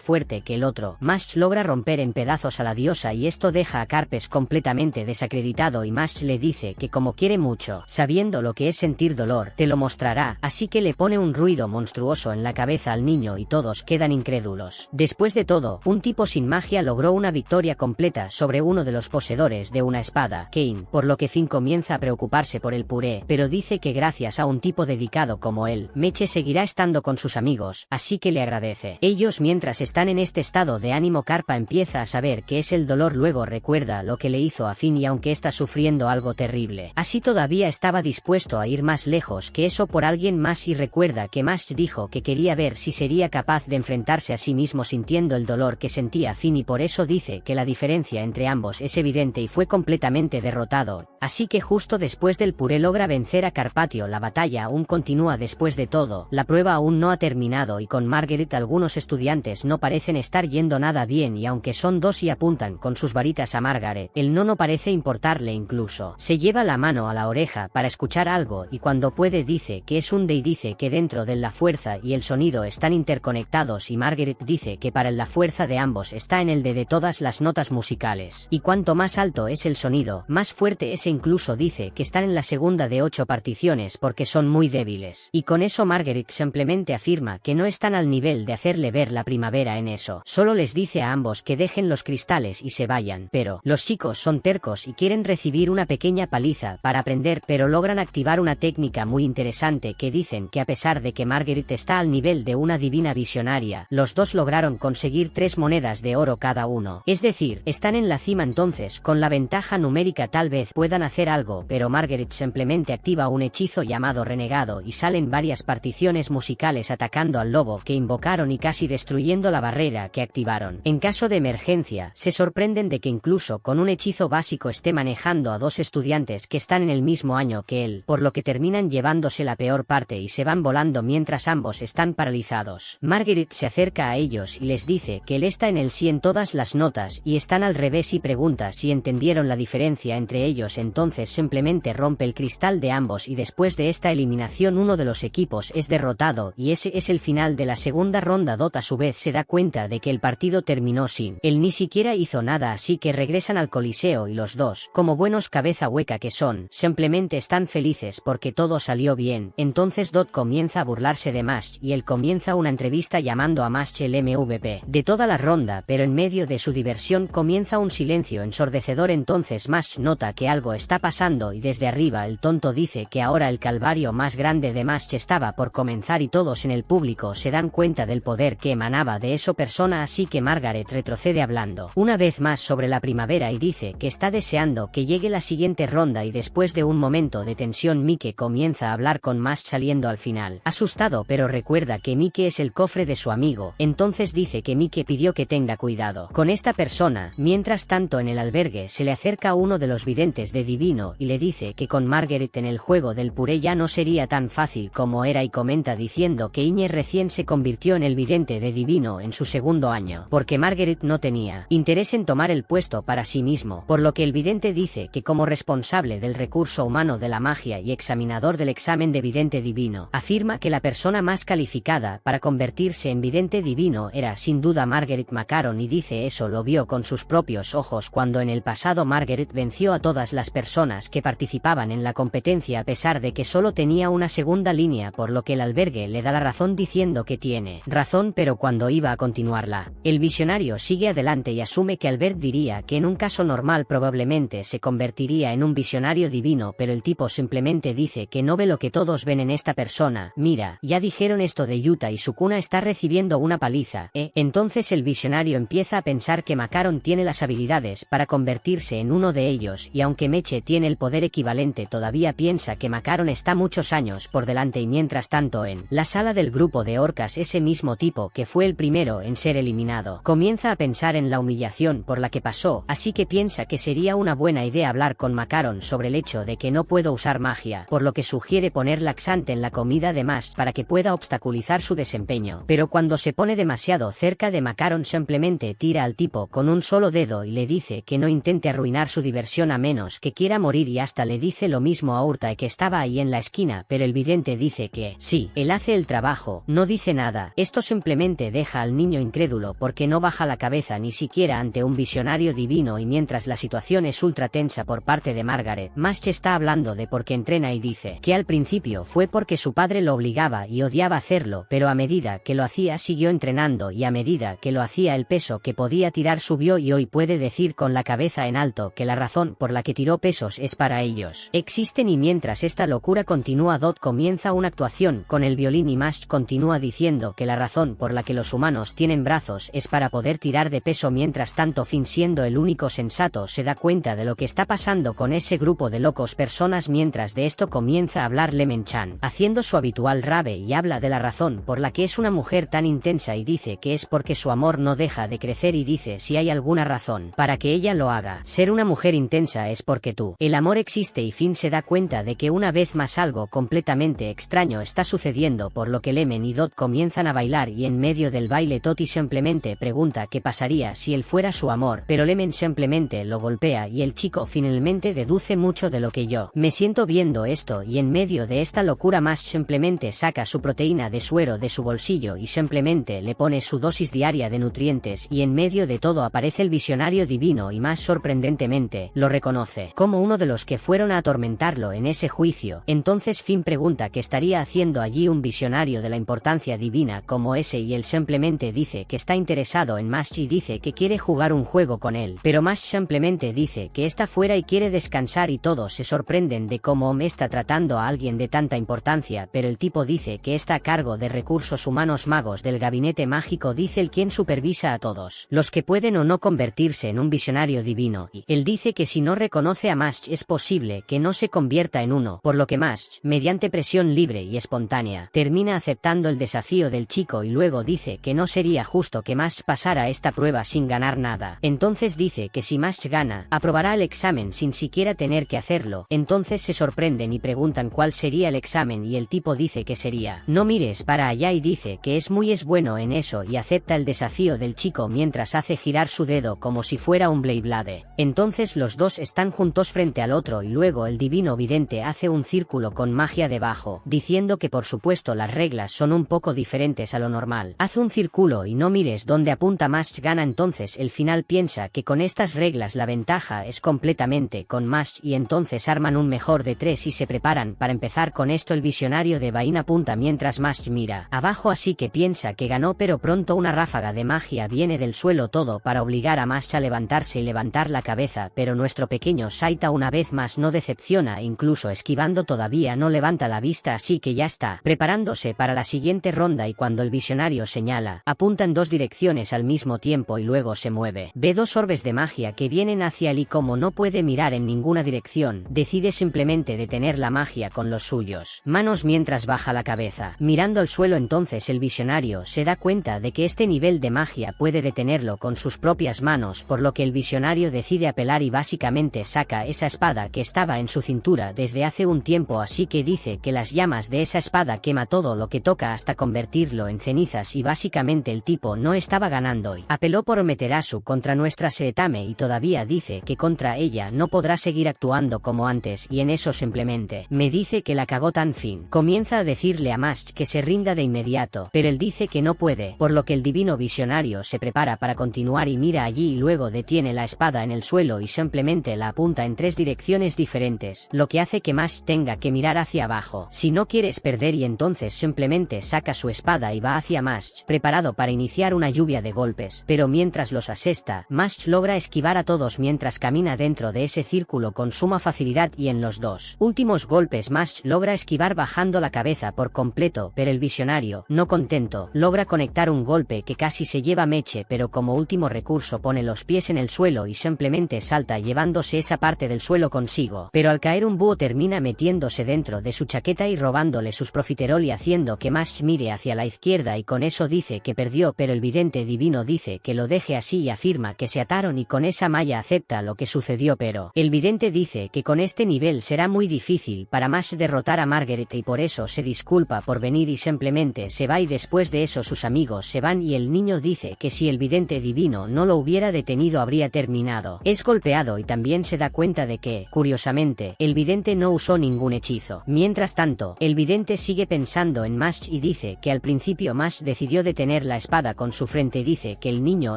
fuerte que el otro, Mash logra romper en pedazos a la diosa, y esto deja a Carpes completamente desacreditado, y Mash le dice que como quiere mucho, sabiendo lo que es sentir dolor, te lo mostrará, así que le pone un ruido monstruoso en la cabeza al niño y todos quedan incrédulos. Después de todo, un tipo sin magia logró una victoria completa sobre uno de los poseedores de una espada, Kane, por lo que Finn comienza a preocuparse por el puré, pero dice que gracias a un tipo dedicado como él, Meche seguirá estando con sus amigos, así que le agradece. Ellos mientras están en este estado de ánimo, Carpa empieza a saber que es el dolor, luego recuerda lo que le hizo a Finn y aunque está sufriendo algo terrible, así todavía estaba dispuesto a ir más lejos que eso por alguien más, y recuerda que Mash dijo que quería ver si sería capaz de enfrentarse a sí mismo sintiendo el dolor que sentía Finn, y por eso dice que la diferencia entre ambos es evidente y fue completamente derrotado, así que justo después del puré logra vencer a Carpatio. La batalla aún continúa después de todo, la prueba aún no ha terminado y con Margaret algunos estudiantes no parecen estar yendo nada bien, y aunque son dos y apuntan con sus varitas a Margaret, él no parece importarle, incluso se lleva la mano a la oreja para escuchar algo y cuando puede dice que es un de y dice que dentro de la fuerza y el sonido están interconectados, y Margaret dice que para la fuerza de ambos está en el de todas las notas musicales, y cuanto más alto es el sonido, más fuerte es, e incluso dice que están en la segunda de 8 particiones porque son muy débiles, y con eso Margaret simplemente afirma que no están al nivel de hacerle ver la primavera en eso, solo les dice a ambos que dejen los cristales y se vayan, pero los chicos son tercos y quieren recibir una pequeña paliza para aprender, pero logran activar una técnica muy interesante que dicen que a pesar de que Margaret está al nivel de una divina visionaria, los dos lograron conseguir 3 monedas de oro cada uno, es decir, están en la cima. Entonces con la ventaja numérica tal vez puedan hacer algo, pero Margaret simplemente activa un hechizo llamado renegado y salen varias particiones musicales atacando al lobo que invocaron y casi destruyendo la barrera que activaron. En caso de emergencia, se sorprenden de que incluso con un hechizo básico esté manejando a 2 estudiantes que están en el mismo año que él, por lo que terminan llevándose la peor parte y se van volando mientras ambos están paralizados. Margaret se acerca a ellos y les dice que él está en el sí en todas las notas y están al revés, y pregunta si entendieron la diferencia entre ellos. Entonces simplemente rompe el cristal de ambos y después de esta eliminación uno de los equipos es derrotado y ese es el final de la segunda ronda. Dot a su vez se da cuenta de que el partido terminó sin él, ni siquiera hizo nada, así que regresan al coliseo y los dos, como buenos cabeza hueca que son, simplemente están felices porque todo salió bien. Entonces Dot comienza a burlarse de Mash y él comienza una entrevista llamando a Mash el MVP de toda la ronda, pero en medio de su diversión comienza un silencio ensordecedor. Entonces Mash nota que algo está pasando y desde arriba el tonto dice que ahora el calvario más grande de Mash estaba por comenzar y todos en el público se dan cuenta del poder que emanaba de esa persona, así que Margaret retrocede hablando una vez más sobre la primavera y dice que está deseando que llegue la siguiente ronda, y después de un momento de tensión Mike comienza a hablar con Mash saliendo al final, asustado, pero recuerda que Mike es el cofre de su amigo, entonces dice que Mike pidió que tenga cuidado con esta persona. Mientras tanto en el albergue se le acerca uno de los videntes de Divino y le dice que con Margaret en el juego del puré ya no sería tan fácil como era, y comenta diciendo que Iñe recién se convirtió en el vidente de Divino en su segundo año, porque Margaret no tenía interés en tomar el puesto para sí mismo, por lo que el vidente dice que como responsable del recurso humano de la magia y examinador del examen de vidente divino, afirma que la persona más calificada para convertirse en vidente divino era sin duda Margaret Macaron, y dice eso lo vio con sus propios ojos cuando en el pasado Margaret venció a todas las personas que participaban en la competencia a pesar de que solo tenía una segunda línea, por lo que el albergue le da la razón diciendo que tiene razón, pero cuando iba a continuarla, el visionario sigue adelante y asume que Albert diría que en un caso normal probablemente se convertiría en un visionario divino, pero el tipo simplemente dice que no ve lo que todos ven en esta persona. Mira, ya dijeron esto de Utah y Sukuna está recibiendo una paliza, Entonces el visionario empieza a pensar que Makaron tiene las habilidades para convertirse en uno de ellos, y aunque Meche tiene el poder equivalente, todavía piensa que Makaron está muchos años por delante. Y mientras tanto en la sala del grupo de orcas, ese mismo tipo que fue el primero en ser eliminado comienza a pensar en la humillación por la que pasó, así que piensa que sería una buena idea hablar con Makaron sobre el hecho de que no puedo usar magia, por lo que sugiere poner laxante en la comida de Mash para que pueda obstaculizar su desempeño. Pero cuando se pone demasiado cerca de Makaron, simplemente tira al tipo con un solo dedo y le dice que no intente arruinar su diversión a menos que quiera morir, y hasta le dice lo mismo a Urtae, que estaba ahí en la esquina, pero el vidente dice que sí, él hace el trabajo, no dice nada. Esto simplemente deja al niño incrédulo porque no baja la cabeza ni siquiera ante un visionario divino. Y mientras la situación es ultra tensa por parte de Margaret, Mash está hablando de por qué entrena y dice que al principio fue porque su padre lo obligaba y odiaba hacerlo, pero a medida que lo hacía siguió entrenando, y a medida que lo hacía el peso que podía tirar subió, y hoy puede decir con la cabeza en alto que la razón por la que tiró pesos es para ellos existen. Y mientras esta locura continúa, Dot comienza una actuación con el violín y Mash continúa diciendo que la razón por la que los humanos tienen brazos es para poder tirar de peso. Mientras tanto, Finn, siendo el único sensato, se da cuenta de lo que está pasando con ese grupo de locos personas. Mientras de esto comienza a hablar Lemon-chan, haciendo su habitual rave, y habla de la razón por la que es una mujer tan intensa, y dice que es porque su amor no deja de crecer, y dice si hay alguna razón para que ella lo haga, ser una mujer intensa, es porque el amor existe. Y Finn se da cuenta de que una vez más algo completamente extraño está sucediendo, por lo que Lemon y Dot comienzan a bailar, y en medio del baile Toti simplemente pregunta qué pasaría si él fuera su amor, pero Lemon simplemente lo golpea, y el chico finalmente deduce mucho de lo que yo me siento viendo esto. Y en medio de esta locura Mash simplemente saca su proteína de suero de su bolsillo y simplemente le pone su dosis diaria de nutrientes, y en medio de todo aparece el visionario divino, y Mash sorprendentemente lo reconoce como uno de los que fueron a atormentarlo en ese juicio. Entonces Finn pregunta qué estaría haciendo allí un visionario de la importancia divina como ese, y él simplemente dice que está interesado en Mash y dice que quiere jugar un juego con él, pero Mash simplemente dice que está fuera y quiere descansar, y todos se sorprenden de cómo Om está tratando a alguien de tanta importancia, pero el tipo dice que está a cargo de recursos humanos magos del gabinete mágico, dice el quien supervisa a todos los que pueden o no convertirse en un visionario divino, y él dice que si no reconoce a Mash es posible que no se convierta en uno, por lo que Mash, mediante presión libre y espontánea, termina aceptando el desafío del chico, y luego dice que no sería justo que Mash pasara esta prueba sin ganar nada. Entonces dice que si Mash gana, aprobará el examen sin siquiera tener que hacerlo. Entonces se sorprenden y preguntan cuál sería el examen, y el tipo dice que sería no mires para allá, y dice que es bueno en eso, y acepta el desafío del chico mientras hace girar su dedo como si fuera un Beyblade. Entonces los dos están juntos frente al otro, y luego el divino vidente hace un círculo con magia debajo, diciendo que por supuesto las reglas son un poco diferentes a lo normal. Hace un círculo y no mires donde apunta Mash gana. Entonces el final piensa que con estas reglas la ventaja es completamente con Mash, y entonces arman un mejor de 3 y se preparan para empezar con esto. El visionario de Vain apunta mientras Mash mira abajo, así que piensa que ganó, pero pronto una ráfaga de magia viene del suelo, todo para obligar a Mash a levantarse y levantar la cabeza, pero nuestro pequeño Saita una vez más no decepciona, incluso esquivando todavía no levanta la vista, así que ya está preparándose para la siguiente ronda, y cuando el visionario señala, apunta en dos direcciones al mismo tiempo y luego se mueve. Ve dos orbes de magia que vienen hacia él, y como no puede mirar en ninguna dirección, decide simplemente detener la magia con los suyos manos mientras baja la cabeza, mirando al suelo. Entonces el visionario se da cuenta de que este nivel de magia puede detenerlo con sus propias manos, por lo que el visionario decide apelar y básicamente saca esa espada que estaba en su cintura desde hace un tiempo, así que dice que las llamas de esa espada quema todo lo que toca hasta convertirlo en cenizas, y básicamente el tipo no estaba ganando y apeló por Ometerasu contra nuestra Seetame, y todavía dice que contra ella no podrá seguir actuando como antes, y en eso simplemente me dice que la cagó. Tan Fin comienza a decirle a Mash que se rinda de inmediato, pero él dice que no puede, por lo que el divino visionario se prepara para continuar y mira allí, y luego detiene la espada en el suelo y simplemente la apunta en 3 direcciones diferentes, lo que hace que Mash tenga que mirar hacia abajo. Si no quieres perder suceder y entonces simplemente saca su espada y va hacia Mash, preparado para iniciar una lluvia de golpes, pero mientras los asesta, Mash logra esquivar a todos mientras camina dentro de ese círculo con suma facilidad y en los dos últimos golpes Mash logra esquivar bajando la cabeza por completo, pero el visionario, no contento, logra conectar un golpe que casi se lleva Meche, pero como último recurso pone los pies en el suelo y simplemente salta llevándose esa parte del suelo consigo, pero al caer un búho termina metiéndose dentro de su chaqueta y robándole sus profiterol y haciendo que Mash mire hacia la izquierda y con eso dice que perdió, pero el vidente divino dice que lo deje así y afirma que se ataron y con esa malla acepta lo que sucedió, pero el vidente dice que con este nivel será muy difícil para Mash derrotar a Margaret y por eso se disculpa por venir y simplemente se va y después de eso sus amigos se van y el niño dice que si el vidente divino no lo hubiera detenido habría terminado. Es golpeado y también se da cuenta de que, curiosamente, el vidente no usó ningún hechizo. Mientras tanto, el vidente sigue pensando en Mash y dice que al principio Mash decidió detener la espada con su frente y dice que el niño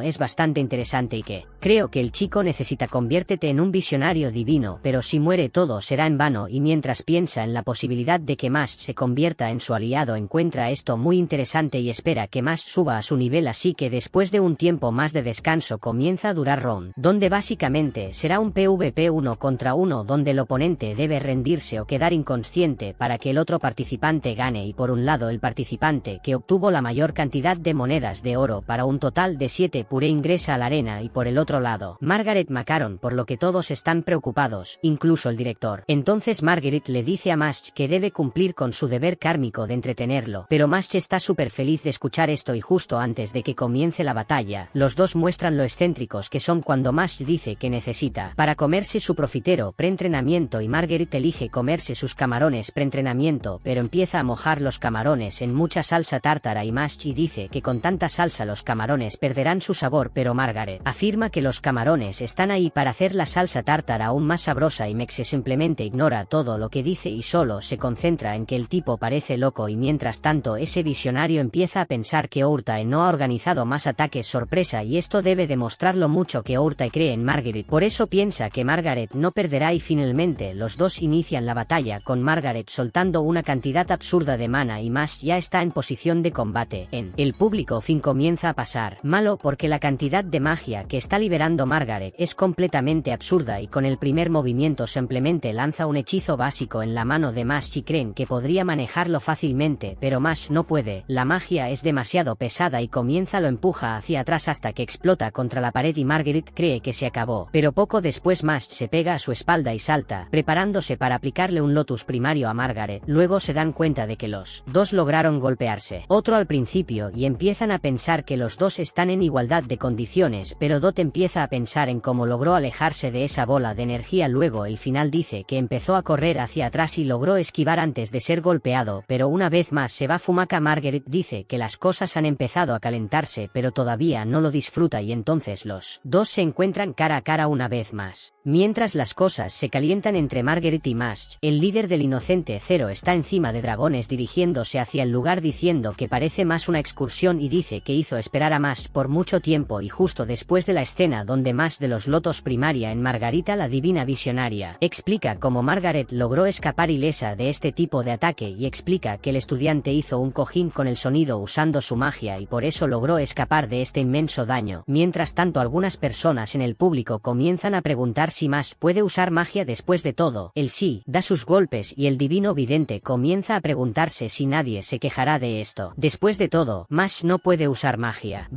es bastante interesante y que creo que el chico necesita conviértete en un visionario divino, pero si muere todo será en vano y mientras piensa en la posibilidad de que Mash se convierta en su aliado encuentra esto muy interesante y espera que Mash suba a su nivel, así que después de un tiempo más de descanso comienza a durar round, donde básicamente será un PvP 1 contra 1 donde el oponente debe rendirse o quedar inconsciente para que el otro participante gane y por un lado el participante que obtuvo la mayor cantidad de monedas de oro para un total de 7 pure ingresa a la arena y por el otro lado Margaret Macaron, por lo que todos están preocupados, incluso el director. Entonces Margaret le dice a Mash que debe cumplir con su deber kármico de entretenerlo, pero Mash está súper feliz de escuchar esto y justo antes de que comience la batalla, los dos muestran lo excéntricos que son cuando Mash dice que necesita para comerse su profitero preentrenamiento y Margaret elige comerse sus camarones preentrenamiento, pero empieza a mojar los camarones en mucha salsa tártara y Mash dice que con tanta salsa los camarones perderán su sabor, pero Margaret afirma que los camarones están ahí para hacer la salsa tártara aún más sabrosa y Mexe simplemente ignora todo lo que dice y solo se concentra en que el tipo parece loco y mientras tanto ese visionario empieza a pensar que Urtae no ha organizado más ataques sorpresa y esto debe demostrar lo mucho que Urtae cree en Margaret, por eso piensa que Margaret no perderá y finalmente los dos inician la batalla con Margaret soltando una cantidad absurda de mana y Mash ya está en posición de combate. En el público fin comienza a pasar malo porque la cantidad de magia que está liberando Margaret es completamente absurda y con el primer movimiento simplemente lanza un hechizo básico en la mano de Mash y creen que podría manejarlo fácilmente, pero Mash no puede, la magia es demasiado pesada y comienza lo empuja hacia atrás hasta que explota contra la pared y Margaret cree que se acabó, pero poco después Mash se pega a su espalda y salta, preparándose para aplicarle un lotus primario a Margaret, luego se dan cuenta de que los dos lograron golpearse, otro al principio y empiezan a pensar que los dos están en igualdad de condiciones, pero Dot empieza a pensar en cómo logró alejarse de esa bola de energía, luego el final dice que empezó a correr hacia atrás y logró esquivar antes de ser golpeado, pero una vez más se va Fumaka. Margaret dice que las cosas han empezado a calentarse pero todavía no lo disfruta y entonces los dos se encuentran cara a cara una vez más. Mientras las cosas se calientan entre Margaret y Mash, el líder del Inocente Zero está encima de dragones dirigiéndose hacia el lugar diciendo que parece más una excursión y dice que hizo esperar a Mash por mucho tiempo y justo después de la escena donde Mash de los lotos primaria en Margarita la divina visionaria, explica cómo Margaret logró escapar ilesa de este tipo de ataque y explica que el estudiante hizo un cojín con el sonido usando su magia y por eso logró escapar de este inmenso daño. Mientras tanto algunas personas en el público comienzan a preguntar si Mash puede usar magia después de todo. Él sí, da sus golpes y el divino vidente comienza a preguntarse si nadie se quejará de esto. Después de todo, Mash no puede usar magia,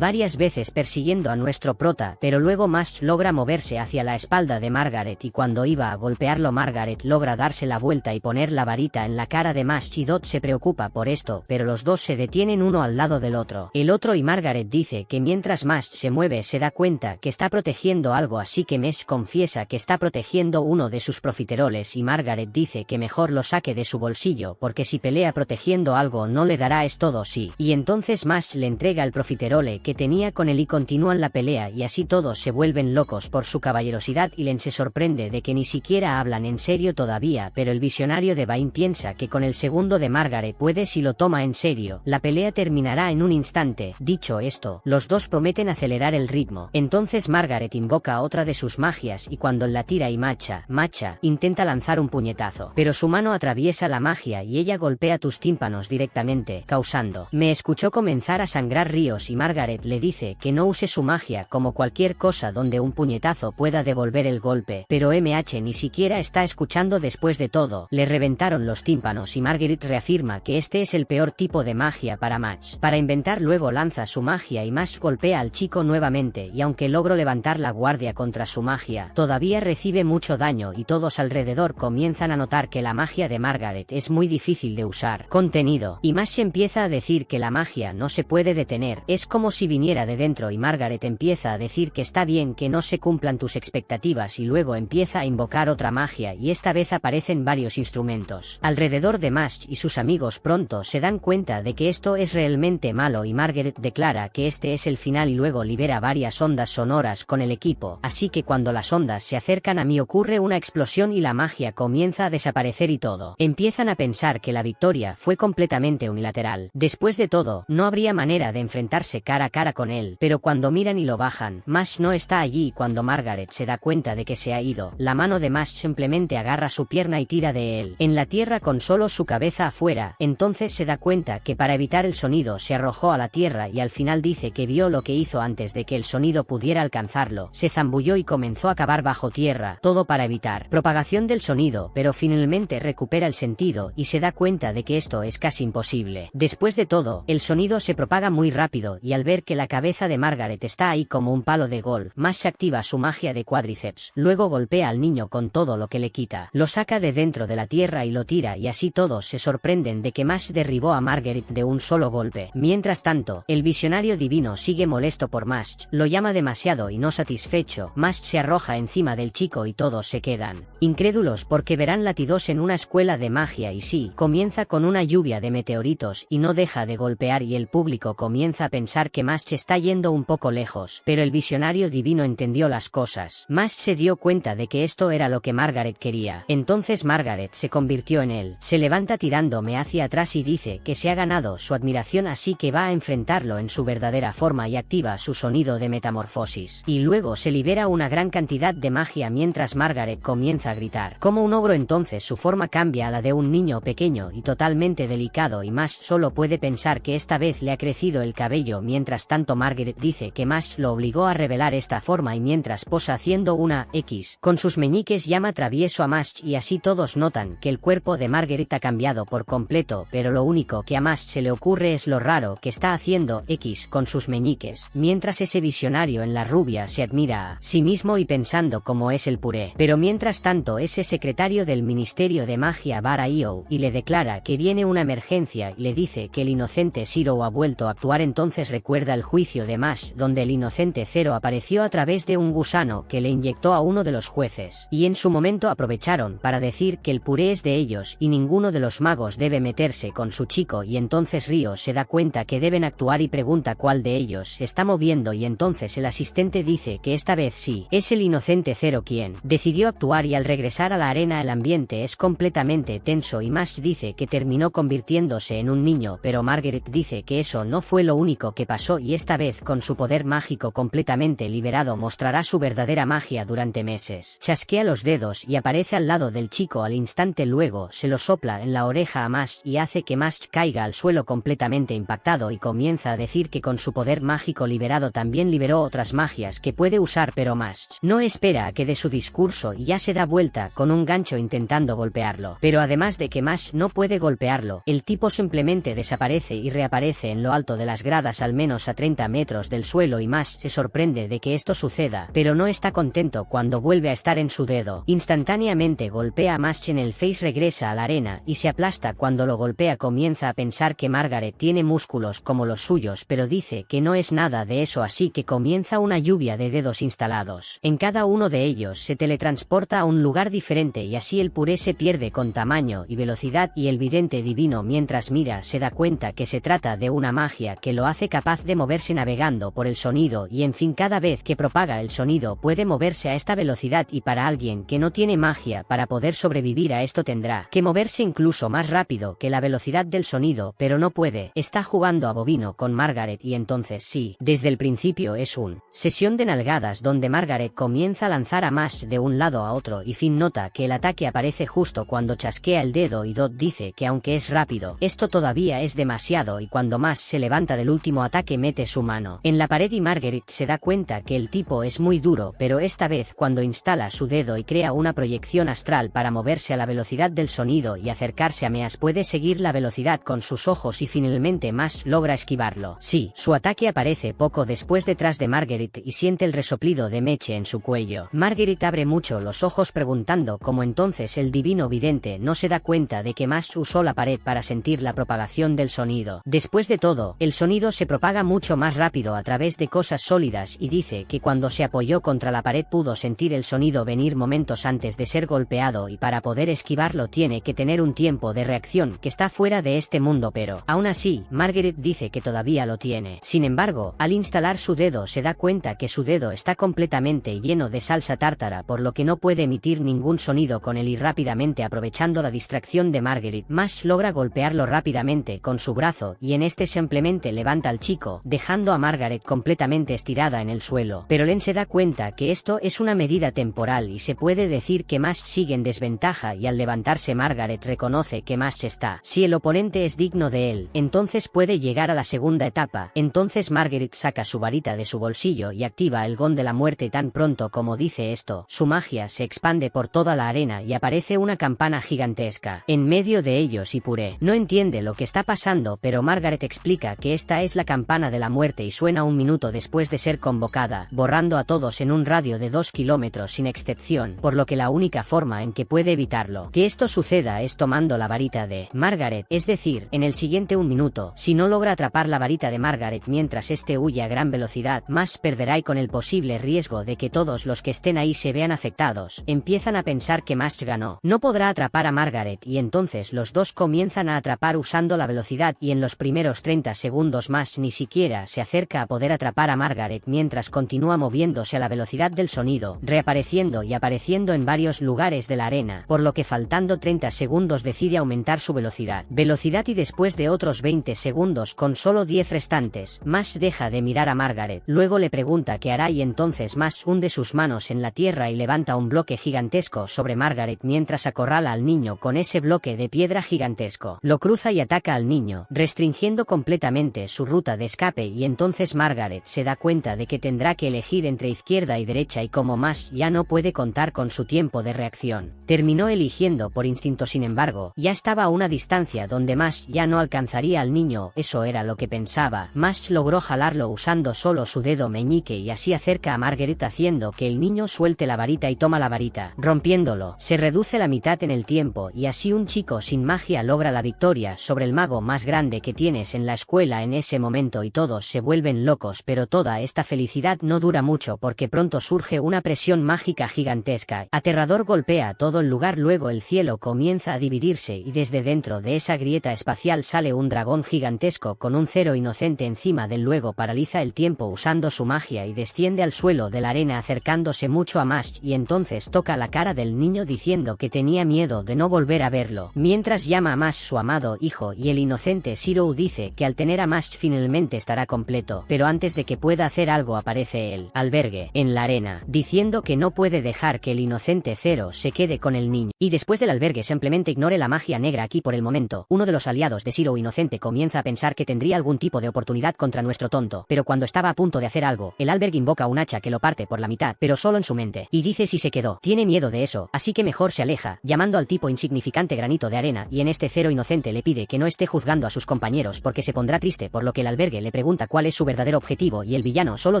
varias veces persiguiendo a nuestro prota, pero luego Mash logra moverse hacia la espalda de Margaret y cuando iba a golpearlo Margaret logra darse la vuelta y poner la varita en la cara de Mash y Dot se preocupa por esto, pero los dos se detienen uno al lado del otro. El otro y Margaret dice que mientras Mash se mueve se da cuenta que está protegiendo algo, así que Mash confiesa que está protegiendo uno de sus profiteroles y Margaret dice que mejor lo saque de su bolsillo porque si pelea protegiendo algo no le dará es todo sí, y entonces Mash le entrega el profiterole que tenía con él y continúan la pelea y así todos se vuelven locos por su caballerosidad y Len se sorprende de que ni siquiera hablan en serio todavía, pero el visionario de Vayne piensa que con el segundo de Margaret puede si lo toma en serio, la pelea terminará en un instante. Dicho esto, los dos prometen acelerar el ritmo, entonces Margaret invoca otra de sus magias y cuando la tira y Macha intenta lanzar un puñetazo, pero su mano atraviesa la magia y ella golpea tus tímpanos directamente, causando. Me escuchó comenzar a sangrar ríos y Margaret le dice que no use su magia como cualquier cosa donde un puñetazo pueda devolver el golpe, pero MH ni siquiera está escuchando. Después de todo, le reventaron los tímpanos y Margaret reafirma que este es el peor tipo de magia para Match. Para inventar luego lanza su magia y Match golpea al chico nuevamente y aunque logró levantar la guardia contra su magia, todavía recibe mucho daño y todos alrededor comienzan a notar que la magia de Margaret es muy difícil de usar. Contenido. Y Match empieza a decir que la magia no se puede detener, es como si viniera de dentro y Margaret empieza a decir que está bien que no se cumplan tus expectativas y luego empieza a invocar otra magia y esta vez aparecen varios instrumentos alrededor de Match y sus amigos pronto se dan cuenta de que esto es realmente malo y Margaret declara que este es el final y luego libera varias ondas sonoras con el equipo, así que cuando las ondas se acercan a mí ocurre una explosión y la magia comienza a desaparecer y todo. Empiezan a pensar que la victoria fue completamente unilateral. Después de todo, no habría manera de enfrentarse cara a cara con él, pero cuando miran y lo bajan, Match no está allí y cuando Margaret se da cuenta de que se ha ido, la mano de Match simplemente agarra su pierna y tira de él, en la tierra con solo su cabeza afuera. Entonces se da cuenta que para evitar el sonido se arrojó a la tierra y al final dice que vio lo que hizo antes de que el sonido pudiera alcanzarlo, se zambulló y comenzó a cavar bajo tierra, todo para evitar propagación del sonido, pero finalmente recupera el sentido y se da cuenta de que esto es casi imposible. Después de todo, el sonido se propaga muy rápido y al ver que la cabeza de Margaret está ahí como un palo de golf, Match activa su magia de cuádriceps, luego golpea al niño con todo lo que le quita, lo saca de dentro de la tierra y lo tira y así todos se sorprenden de que Match derribó a Margaret de un solo golpe. Mientras tanto, el visionario divino sigue molesto por Match, lo llama demasiado y no satisfecho, Match se arroja encima del chico y todos se quedan incrédulos porque verán latidos en una escuela de magia y sí, comienza con una lluvia de meteoritos y no deja de golpear y el público comienza a pensar que Match está yendo un poco lejos, pero el visionario divino entendió las cosas. Match se dio cuenta de que esto era lo que Margaret quería, entonces Margaret se convirtió en él, se levanta tirándome hacia atrás y dice que se ha ganado su admiración así que va a enfrentarlo en su verdadera forma y activa su sonido de metamorfosis, y luego se libera una gran cantidad de magia mientras Margaret comienza a gritar como un ogro. Entonces su forma cambia a la de un niño pequeño y totalmente delicado y Match solo puede pensar que esta vez le ha crecido el cabello. Mientras tanto Margaret dice que Match lo obligó a revelar esta forma y mientras posa haciendo una X con sus meñiques llama travieso a Match y así todos notan que el cuerpo de Margaret ha cambiado por completo, pero lo único que a Match se le ocurre es lo raro que está haciendo X con sus meñiques, mientras ese visionario en la rubia se admira a sí mismo y pensando cómo es el puré. Pero mientras tanto ese secretario del Ministerio de Magia va a Io y le declara que viene una emergencia y le dice que el inocente Zero ha vuelto a actuar. Entonces recuerda el juicio de Match donde el inocente Zero apareció a través de un gusano que le inyectó a uno de los jueces, y en su momento aprovecharon para decir que el puré es de ellos y ninguno de los magos debe meterse con su chico y entonces Rio se da cuenta que deben actuar y pregunta cuál de ellos se está moviendo y entonces el asistente dice que esta vez sí, es el inocente Zero quien decidió actuar y al regresar a la arena el ambiente es completamente tenso y Match dice que terminó convirtiéndose en un niño, pero Margaret dice que eso no fue lo único que pasó y esta vez con su poder mágico completamente liberado mostrará su verdadera magia durante meses. Chasquea los dedos y aparece al lado del chico al instante, luego se lo sopla en la oreja a Match y hace que Match caiga al suelo completamente impactado y comienza a decir que con su poder mágico liberado también liberó otras magias que puede usar, pero Match no espera a que dé su discurso y ya se da vuelta con un gancho intentando golpearlo. Pero además de que Match no puede golpearlo, el tipo simplemente desaparece y reaparece en lo alto de las gradas al menos a 30 metros del suelo y Match se sorprende de que esto suceda, pero no está contento cuando vuelve a estar en su dedo. Instantáneamente golpea a Match en el face, regresa a la arena y se aplasta. Cuando lo golpea comienza a pensar que Margaret tiene músculos como los suyos, pero dice que no es nada de eso, así que comienza una lluvia de dedos instalados. En cada uno de ellos se teletransporta a un lugar diferente y así el puré se pierde con tamaño y velocidad y el vidente divino mientras mira se da cuenta que se trata de una magia que lo hace capaz de moverse navegando por el sonido y en fin cada vez que propaga el sonido puede moverse a esta velocidad y para alguien que no tiene magia para poder sobrevivir a esto tendrá que moverse incluso más rápido que la velocidad del sonido, pero no puede. Está jugando a bovino con Margaret y entonces sí, desde el principio es un sesión de nalgadas donde Margaret comienza a lanzar a Match de un lado a otro y Finn nota que el ataque aparece justo cuando chasquea el dedo dedo y Dot dice que aunque es rápido, esto todavía es demasiado y cuando Mash se levanta del último ataque mete su mano en la pared y Margaret se da cuenta que el tipo es muy duro, pero esta vez cuando instala su dedo y crea una proyección astral para moverse a la velocidad del sonido y acercarse a Meas, puede seguir la velocidad con sus ojos y finalmente Mash logra esquivarlo. Sí, su ataque aparece poco después detrás de Margaret y siente el resoplido de Meche en su cuello. Margaret abre mucho los ojos preguntando cómo entonces el divino vidente no se da cuenta de que Mash usó la pared para sentir la propagación del sonido. Después de todo, el sonido se propaga mucho más rápido a través de cosas sólidas y dice que cuando se apoyó contra la pared pudo sentir el sonido venir momentos antes de ser golpeado y para poder esquivarlo tiene que tener un tiempo de reacción que está fuera de este mundo, pero aún así, Margaret dice que todavía lo tiene. Sin embargo, al instalar su dedo se da cuenta que su dedo está completamente lleno de salsa tártara, por lo que no puede emitir ningún sonido con él y rápidamente aprovechando la distracción de Margaret, Mash logra golpearlo rápidamente con su brazo y en este simplemente levanta al chico, dejando a Margaret completamente estirada en el suelo. Pero Len se da cuenta que esto es una medida temporal y se puede decir que Mash sigue en desventaja y al levantarse Margaret reconoce que Mash está. Si el oponente es digno de él, entonces puede llegar a la segunda etapa. Entonces Margaret saca su varita de su bolsillo y activa el Gon de la muerte. Tan pronto como dice esto, su magia se expande por toda la arena y aparece una campana gigantesca. En medio de ellos y Puré no entiende lo que está pasando, pero Margaret explica que esta es la campana de la muerte y suena un minuto después de ser convocada, borrando a todos en un radio de 2 kilómetros sin excepción, por lo que la única forma en que puede evitarlo que esto suceda es tomando la varita de Margaret, es decir, en el siguiente un minuto, si no logra atrapar la varita de Margaret mientras este huye a gran velocidad, Mash perderá y con el posible riesgo de que todos los que estén ahí se vean afectados, empiezan a pensar que Mash ganó. No podrá atrapar a Margaret y entonces los dos comienzan a atrapar usando la velocidad y en los primeros 30 segundos Mash ni siquiera se acerca a poder atrapar a Margaret mientras continúa moviéndose a la velocidad del sonido, reapareciendo y apareciendo en varios lugares de la arena, por lo que faltando 30 segundos decide aumentar su velocidad y después de otros 20 segundos con solo 10 restantes, Mash deja de mirar a Margaret, luego le pregunta qué hará y entonces Mash hunde sus manos en la tierra y levanta un bloque gigantesco sobre Margaret mientras acorrala al niño con ese bloque de piedra gigantesco. Lo cruza y ataca al niño, restringiendo completamente su ruta de escape y entonces Margaret se da cuenta de que tendrá que elegir entre izquierda y derecha y como Mash ya no puede contar con su tiempo de reacción, terminó eligiendo por instinto. Sin embargo, ya estaba a una distancia donde Mash ya no alcanzaría al niño, eso era lo que pensaba. Mash logró jalarlo usando solo su dedo meñique y así acerca a Margaret haciendo que el niño suelte la varita y toma la varita, rompiéndolo. Se reduce la mitad en el tiempo y así un chico sin magia logra la victoria sobre el mago más grande que tienes en la escuela en ese momento y todos se vuelven locos, pero toda esta felicidad no dura mucho porque pronto surge una presión mágica gigantesca. Aterrador golpea todo el lugar, luego el cielo comienza a dividirse y desde dentro de esa grieta espacial sale un dragón gigantesco con un cero inocente encima del, luego paraliza el tiempo usando su magia y desciende al suelo de la arena acercándose mucho a Mash y entonces toca la cara del niño diciendo que tenía miedo de no volver a verlo, mientras llama a Mash su amado hijo y el inocente Zero dice que al tener a Mash finalmente estará completo, pero antes de que pueda hacer algo aparece el albergue en la arena, diciendo que no puede dejar que el inocente Zero se quede con el niño. Y después del albergue simplemente ignore la magia negra aquí por el momento. Uno de los aliados de Zero inocente comienza a pensar que tendría algún tipo de oportunidad contra nuestro tonto, pero cuando estaba a punto de hacer algo, el albergue invoca un hacha que lo parte por la mitad, pero solo en su mente, y dice si se quedó. Tiene miedo de eso, así que mejor se aleja, llamando al tipo insignificante granito de arena, y en este Zero inocente le pide que no esté juzgando a sus compañeros porque se pondrá triste, por lo que el albergue le pregunta cuál es su verdadero objetivo y el villano solo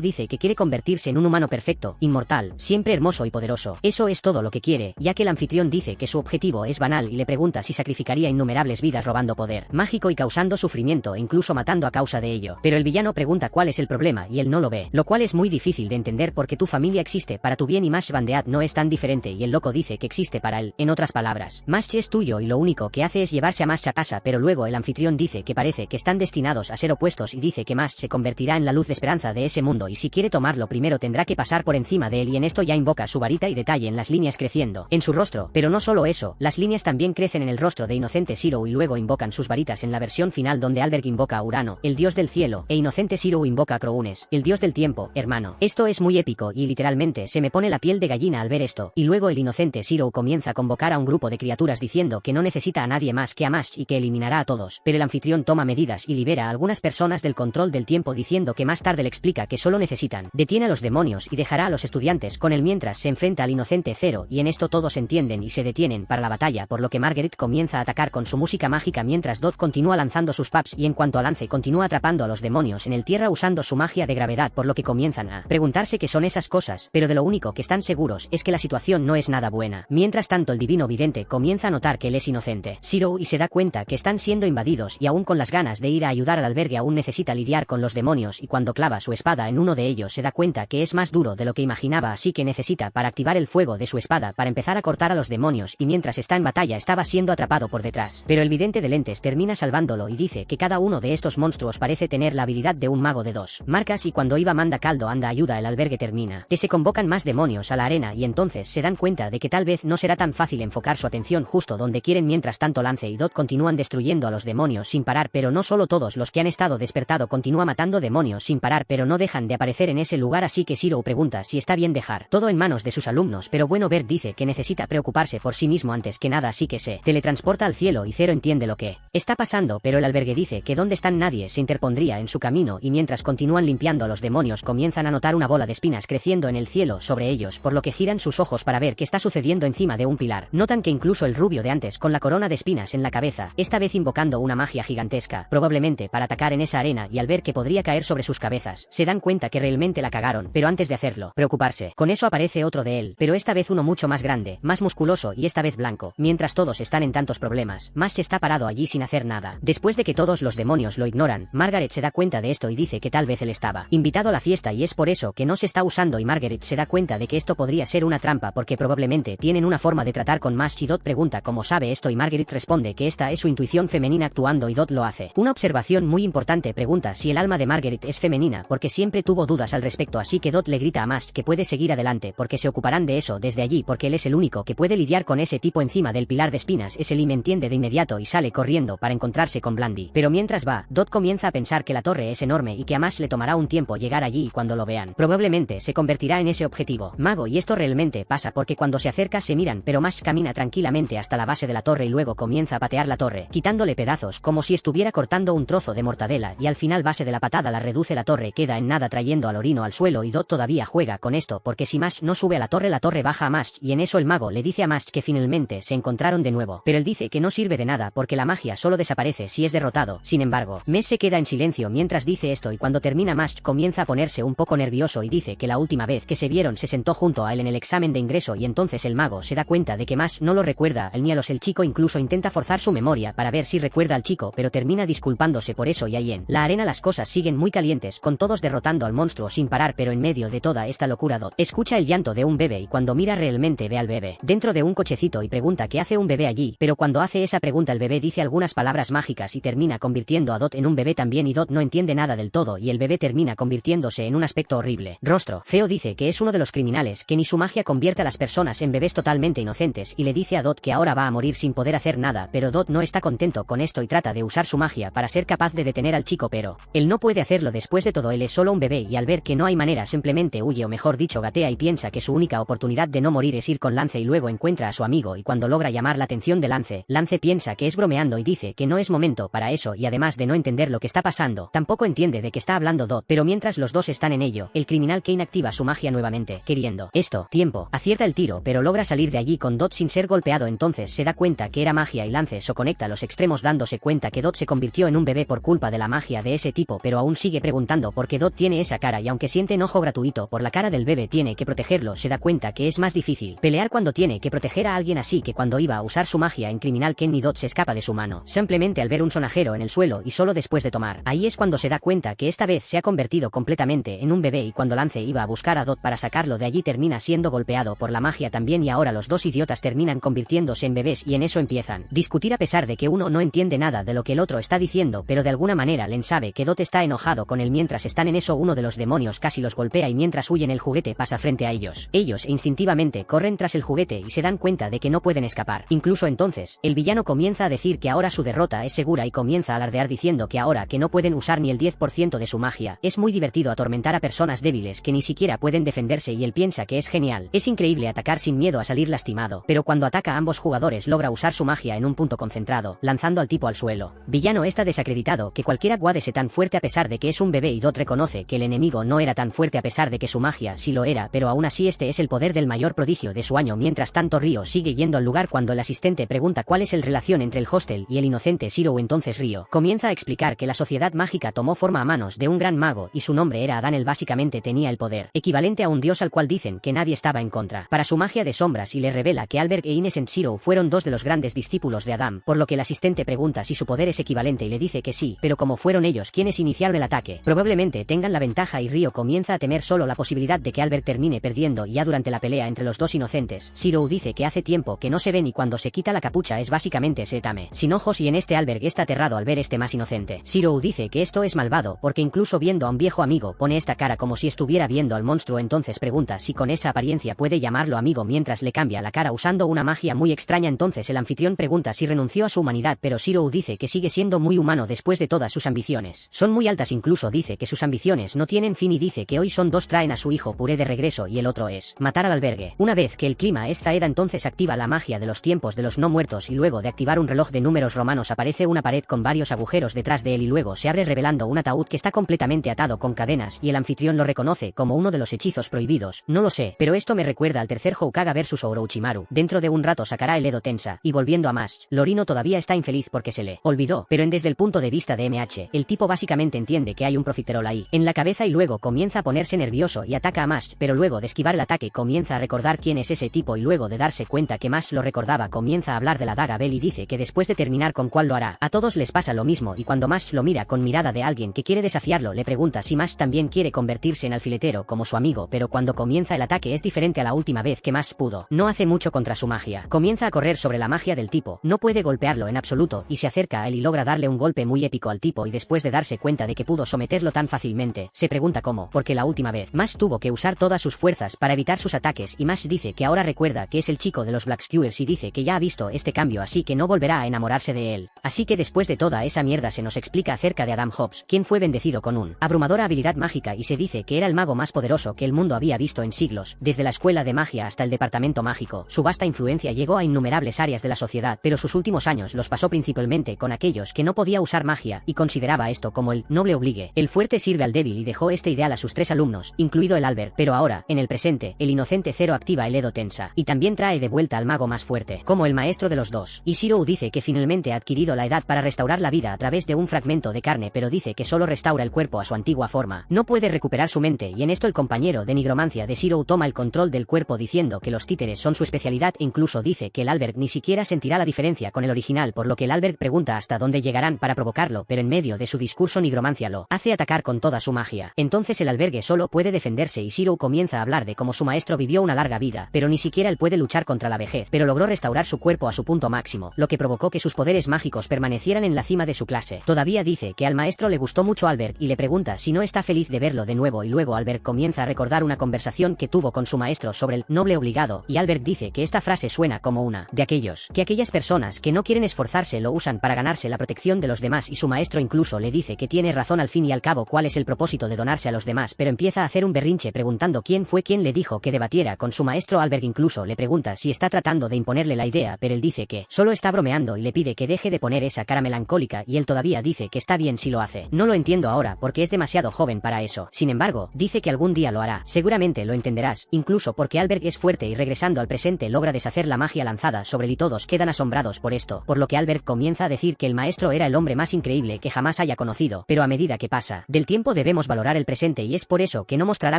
dice que quiere convertirse en un humano perfecto, inmortal, siempre hermoso y poderoso. Eso es todo lo que quiere, ya que el anfitrión dice que su objetivo es banal y le pregunta si sacrificaría innumerables vidas robando poder mágico y causando sufrimiento e incluso matando a causa de ello. Pero el villano pregunta cuál es el problema y él no lo ve, lo cual es muy difícil de entender porque tu familia existe para tu bien y Mash Bandead no es tan diferente y el loco dice que existe para él. En otras palabras, Mash es tuyo y lo único que hace es llevarse a Mash a casa, pero luego el anfitrión dice que parece que están destinados a ser opuestos y dice que Mash se convertirá en la luz de esperanza de ese mundo y si quiere tomarlo primero tendrá que pasar por encima de él y en esto ya invoca su varita y detalle en las líneas creciendo en su rostro, pero no solo eso, las líneas también crecen en el rostro de Inocente Zero y luego invocan sus varitas en la versión final donde Alberg invoca a Urano, el dios del cielo, e Inocente Zero invoca a Crounes, el dios del tiempo, hermano. Esto es muy épico y literalmente se me pone la piel de gallina al ver esto, y luego el Inocente Zero comienza a convocar a un grupo de criaturas diciendo que no necesita a nadie más que a Mash y que eliminará a todos, pero el anfitrión toma medidas y libera a algunas personas del control del tiempo diciendo que más tarde le explica que solo necesitan. Detiene a los demonios y dejará a los estudiantes con él mientras se enfrenta al inocente Zero, y en esto todos entienden y se detienen para la batalla, por lo que Margaret comienza a atacar con su música mágica mientras Dot continúa lanzando sus paps y en cuanto a Lance continúa atrapando a los demonios en el tierra usando su magia de gravedad, por lo que comienzan a preguntarse qué son esas cosas, pero de lo único que están seguros es que la situación no es nada buena. Mientras tanto el divino vidente comienza a notar que él es inocente Zero y se da cuenta que están siendo invadidos y aún con las ganas de ir a ayudar al albergue aún necesita lidiar con los demonios, y cuando clava su espada en uno de ellos se da cuenta que es más duro de lo que imaginaba, así que necesita para activar el fuego de su espada para empezar a cortar a los demonios, y mientras está en batalla estaba siendo atrapado por detrás. Pero el vidente de lentes termina salvándolo y dice que cada uno de estos monstruos parece tener la habilidad de un mago de 2 marcas, y cuando Iva manda caldo anda ayuda el albergue termina que se convocan más demonios a la arena, y entonces se dan cuenta de que tal vez no será tan fácil enfocar su atención justo donde quieren. Mientras tanto Lance y Dot continúan destruyendo a los demonios sin parar, pero no solo todos los que han estado despertado continúa matando demonios sin parar, pero no dejan de aparecer en ese lugar, así que Zero pregunta si está bien dejar todo en manos de sus alumnos, pero bueno, Bert dice que necesita preocuparse por sí mismo antes que nada, así que se teletransporta al cielo y Zero entiende lo que está pasando, pero el albergue dice que donde están nadie se interpondría en su camino, y mientras continúan limpiando a los demonios comienzan a notar una bola de espinas creciendo en el cielo sobre ellos, por lo que giran sus ojos para ver qué está sucediendo encima de un pilar. Notan que incluso el rubio de antes con la corona de espinas en la cabeza, esta vez invocando una magia gigantesca, probablemente para atacar en esa arena, y al ver que podría caer sobre sus cabezas, se dan cuenta que realmente la cagaron, pero antes de hacerlo, preocuparse. Con eso aparece otro de él, pero esta vez uno mucho más grande, más musculoso y esta vez blanco. Mientras todos están en tantos problemas, Mash está parado allí sin hacer nada. Después de que todos los demonios lo ignoran, Margaret se da cuenta de esto y dice que tal vez él estaba invitado a la fiesta y es por eso que no se está usando, y Margaret se da cuenta de que esto podría ser una trampa porque probablemente tienen una forma de tratar con Mash, y Dot pregunta cómo sabe esto y Margaret responde que esta es su intuición femenina actuando, y Dot lo hace. Una observación muy importante, pregunta si el alma de Margaret es femenina porque siempre tuvo dudas al respecto, así que Dot le grita a Mash que puede seguir adelante porque se ocuparán de eso desde allí porque él es el único que puede lidiar con ese tipo encima del pilar de espinas. Es él y me entiende de inmediato y sale corriendo para encontrarse con Blandy, pero mientras va, Dot comienza a pensar que la torre es enorme y que a Mash le tomará un tiempo llegar allí, y cuando lo vean probablemente se convertirá en ese objetivo mago, y esto realmente pasa porque cuando se acerca se miran, pero Mash camina tranquilamente hasta la base de la torre y luego comienza a patear la torre, quitándole pedazos como si estuviera cortando un trozo de mortadela, y al final base de la patada la reduce, la torre queda en nada trayendo al orino al suelo, y Dot todavía juega con esto porque si Mash no sube a la torre baja a Mash, y en eso el mago le dice a Mash que finalmente se encontraron de nuevo, pero él dice que no sirve de nada porque la magia solo desaparece si es derrotado. Sin embargo, Mash se queda en silencio mientras dice esto, y cuando termina Mash comienza a ponerse un poco nervioso y dice que la última vez que se vieron se sentó junto a él en el examen de ingreso, y entonces el mago se da cuenta de que Mash no lo recuerda a él ni a los. El chico incluso intenta forzar su memoria para ver si recuerda al chico, pero termina disculpándose por eso, y ahí en la arena las cosas siguen muy calientes con todos derrotando al monstruo sin parar, pero en medio de toda esta locura Dot escucha el llanto de un bebé, y cuando mira realmente ve al bebé dentro de un cochecito y pregunta qué hace un bebé allí, pero cuando hace esa pregunta el bebé dice algunas palabras mágicas y termina convirtiendo a Dot en un bebé también, y Dot no entiende nada del todo y el bebé termina convirtiéndose en un aspecto horrible. Rostro feo dice que es uno de los criminales, que ni su magia convierte a las personas en bebés totalmente inocentes, y le dice a Dot que ahora va a morir sin poder hacer nada, pero Dot no está contento con esto y trata de usar su magia para ser capaz de detener al chico, pero él no puede hacerlo. Después de todo él es solo un bebé y al ver que no hay manera simplemente huye, o mejor dicho gatea, y piensa que su única oportunidad de no morir es ir con Lance, y luego encuentra a su amigo, y cuando logra llamar la atención de Lance, Lance piensa que es bromeando y dice que no es momento para eso, y además de no entender lo que está pasando, tampoco entiende de qué está hablando Dot, pero mientras los dos están en ello, el criminal Kane activa su magia nuevamente, queriendo tiempo, acierta el tiro pero logra salir de allí con Dot sin ser golpeado, entonces se da cuenta que era magia y Lance se conecta a los extremos dándose cuenta que Dot se convirtió en un bebé por culpa de la magia de ese tipo, pero aún sigue preguntando por qué Dot tiene esa cara, y aunque siente enojo gratuito por la cara del bebé tiene que protegerlo, se da cuenta que es más difícil pelear cuando tiene que proteger a alguien, así que cuando iba a usar su magia en criminal Ken y Dot se escapa de su mano, simplemente al ver un sonajero en el suelo y solo después de tomar, ahí es cuando se da cuenta que esta vez se ha convertido completamente en un bebé, y cuando Lance iba a buscar a Dot para sacarlo de allí termina siendo golpeado por la magia también, y ahora los dos idiotas terminan convirtiéndose en bebés, y en eso empiezan discutir a pesar de que uno no entiende nada de lo que el otro está diciendo, pero de alguna manera Len sabe que Dot está enojado con él. Mientras están en eso uno de los demonios casi los golpea y mientras huyen el juguete pasa frente a ellos. Ellos instintivamente corren tras el juguete y se dan cuenta de que no pueden escapar. Incluso entonces, el villano comienza a decir que ahora su derrota es segura y comienza a alardear diciendo que ahora que no pueden usar ni el 10% de su magia, es muy divertido atormentar a personas débiles que ni siquiera pueden defenderse, y él piensa que es genial. Es increíble atacar sin miedo a salir lastimado, pero cuando ataca a ambos jugadores jugadores logra usar su magia en un punto concentrado, lanzando al tipo al suelo. Villano está desacreditado que cualquiera guade sea tan fuerte a pesar de que es un bebé y Dot reconoce que el enemigo no era tan fuerte a pesar de que su magia sí lo era, pero aún así este es el poder del mayor prodigio de su año. Mientras tanto Ryo sigue yendo al lugar cuando el asistente pregunta cuál es la relación entre el hostel y el inocente Zero. Entonces Ryo comienza a explicar que la sociedad mágica tomó forma a manos de un gran mago y su nombre era Adán. Él básicamente tenía el poder equivalente a un dios al cual dicen que nadie estaba en contra para su magia de sombras y le revela que Albert e Innocent Zero fueron dos de los grandes discípulos de Adán, por lo que el asistente pregunta si su poder es equivalente y le dice que sí, pero como fueron ellos quienes iniciaron el ataque, probablemente tengan la ventaja y Ryo comienza a temer solo la posibilidad de que Albert termine perdiendo y ya durante la pelea entre los dos inocentes, Zero dice que hace tiempo que no se ven y cuando se quita la capucha es básicamente Setame sin ojos y en este Albert está aterrado al ver este más inocente. Zero dice que esto es malvado porque incluso viendo a un viejo amigo pone esta cara como si estuviera viendo al monstruo. Entonces pregunta si con esa apariencia puede llamarlo amigo mientras le cambia la cara usando una magia muy extraña. Entonces el anfitrión pregunta si renunció a su humanidad, pero Zero dice que sigue siendo muy humano después de todas sus ambiciones. Son muy altas, incluso dice que sus ambiciones no tienen fin y dice que hoy son dos, traen a su hijo puré de regreso y el otro es matar al albergue. Una vez que el clima está Eda entonces activa la magia de los tiempos de los no muertos y luego de activar un reloj de números romanos aparece una pared con varios agujeros detrás de él y luego se abre revelando un ataúd que está completamente atado con cadenas y el anfitrión lo reconoce como uno de los hechizos prohibidos. No lo sé, pero esto me recuerda al tercer Hokage vs Orochimaru. Dentro de un rato sacará el Edo Tensa. Y volviendo a Mash, Lorino todavía está infeliz porque se le olvidó, pero desde el punto de vista de MH, el tipo básicamente entiende que hay un profiterol ahí en la cabeza y luego comienza a ponerse nervioso y ataca a Mash, pero luego de esquivar el ataque comienza a recordar quién es ese tipo y luego de darse cuenta que Mash lo recordaba comienza a hablar de la daga Bell y dice que después de terminar con cuál lo hará. A todos les pasa lo mismo y cuando Mash lo mira con mirada de alguien que quiere desafiarlo le pregunta si Mash también quiere convertirse en alfiletero como su amigo, pero cuando comienza el ataque es diferente a la última vez que Mash pudo. No hace mucho contra su magia. Comienza a correr sobre la magia del tipo, no puede golpearlo en absoluto y se acerca a él y logra darle un golpe muy épico al tipo y después de darse cuenta de que pudo someterlo tan fácilmente, se pregunta cómo, porque la última vez Mash tuvo que usar todas sus fuerzas para evitar sus ataques y Mash dice que ahora recuerda que es el chico de los Black Skewers y dice que ya ha visto este cambio así que no volverá a enamorarse de él. Así que después de toda esa mierda se nos explica acerca de Adam Hobbs, quien fue bendecido con una abrumadora habilidad mágica y se dice que era el mago más poderoso que el mundo había visto en siglos, desde la escuela de magia hasta el departamento mágico. Su vasta influencia llegó a innumerables áreas de la sociedad, pero sus últimos años los pasó principalmente con aquellos que no podía usar magia y consideraba esto como el noble obligue. El fuerte sirve al débil y dejó este ideal a sus tres alumnos, incluido el Albert, pero ahora, en el presente, el inocente Zero activa el Edo Tensa y también trae de vuelta al mago más fuerte, como el maestro de los dos. Y Zero dice que finalmente ha adquirido la edad para restaurar la vida a través de un fragmento de carne, pero dice que solo restaura el cuerpo a su antigua forma. No puede recuperar su mente y en esto el compañero de nigromancia de Zero toma el control del cuerpo diciendo que los títeres son su especialidad e incluso dice que el Albert ni siquiera sentirá la diferencia con el original, por lo que el Albert pregunta hasta dónde llegarán para provocarlo, pero en medio de su discurso nigromancia lo hace atacar con toda su magia. Entonces el albergue solo puede defenderse y Zero comienza a hablar de cómo su maestro vivió una larga vida, pero ni siquiera él puede luchar contra la vejez, pero logró restaurar su cuerpo a su punto máximo, lo que provocó que sus poderes mágicos permanecieran en la cima de su clase. Todavía dice que al maestro le gustó mucho Albert y le pregunta si no está feliz de verlo de nuevo y luego Albert comienza a recordar una conversación que tuvo con su maestro sobre el noble obligado y Albert dice que esta frase suena como una de aquellas personas que no quieren esforzarse lo usan para ganarse la protección de los demás y su maestro incluso le dice que tiene razón al fin y al cabo cuál es el propósito de donarse a los demás, pero empieza a hacer un berrinche preguntando quién fue quien le dijo que debatiera con su maestro. Albert incluso le pregunta si está tratando de imponerle la idea, pero él dice que solo está bromeando y le pide que deje de poner esa cara melancólica y él todavía dice que está bien si lo hace. No lo entiendo ahora porque es demasiado joven para eso. Sin embargo, dice que algún día lo hará. Seguramente lo entenderás, incluso porque Albert es fuerte y regresando al presente logra deshacer la magia lanzada sobre él y todos quedan asombrados por esto, por lo que Albert comienza a decir que el maestro era el hombre más increíble que jamás haya conocido, pero a medida que pasa del tiempo debemos valorar el presente y es por eso que no mostrará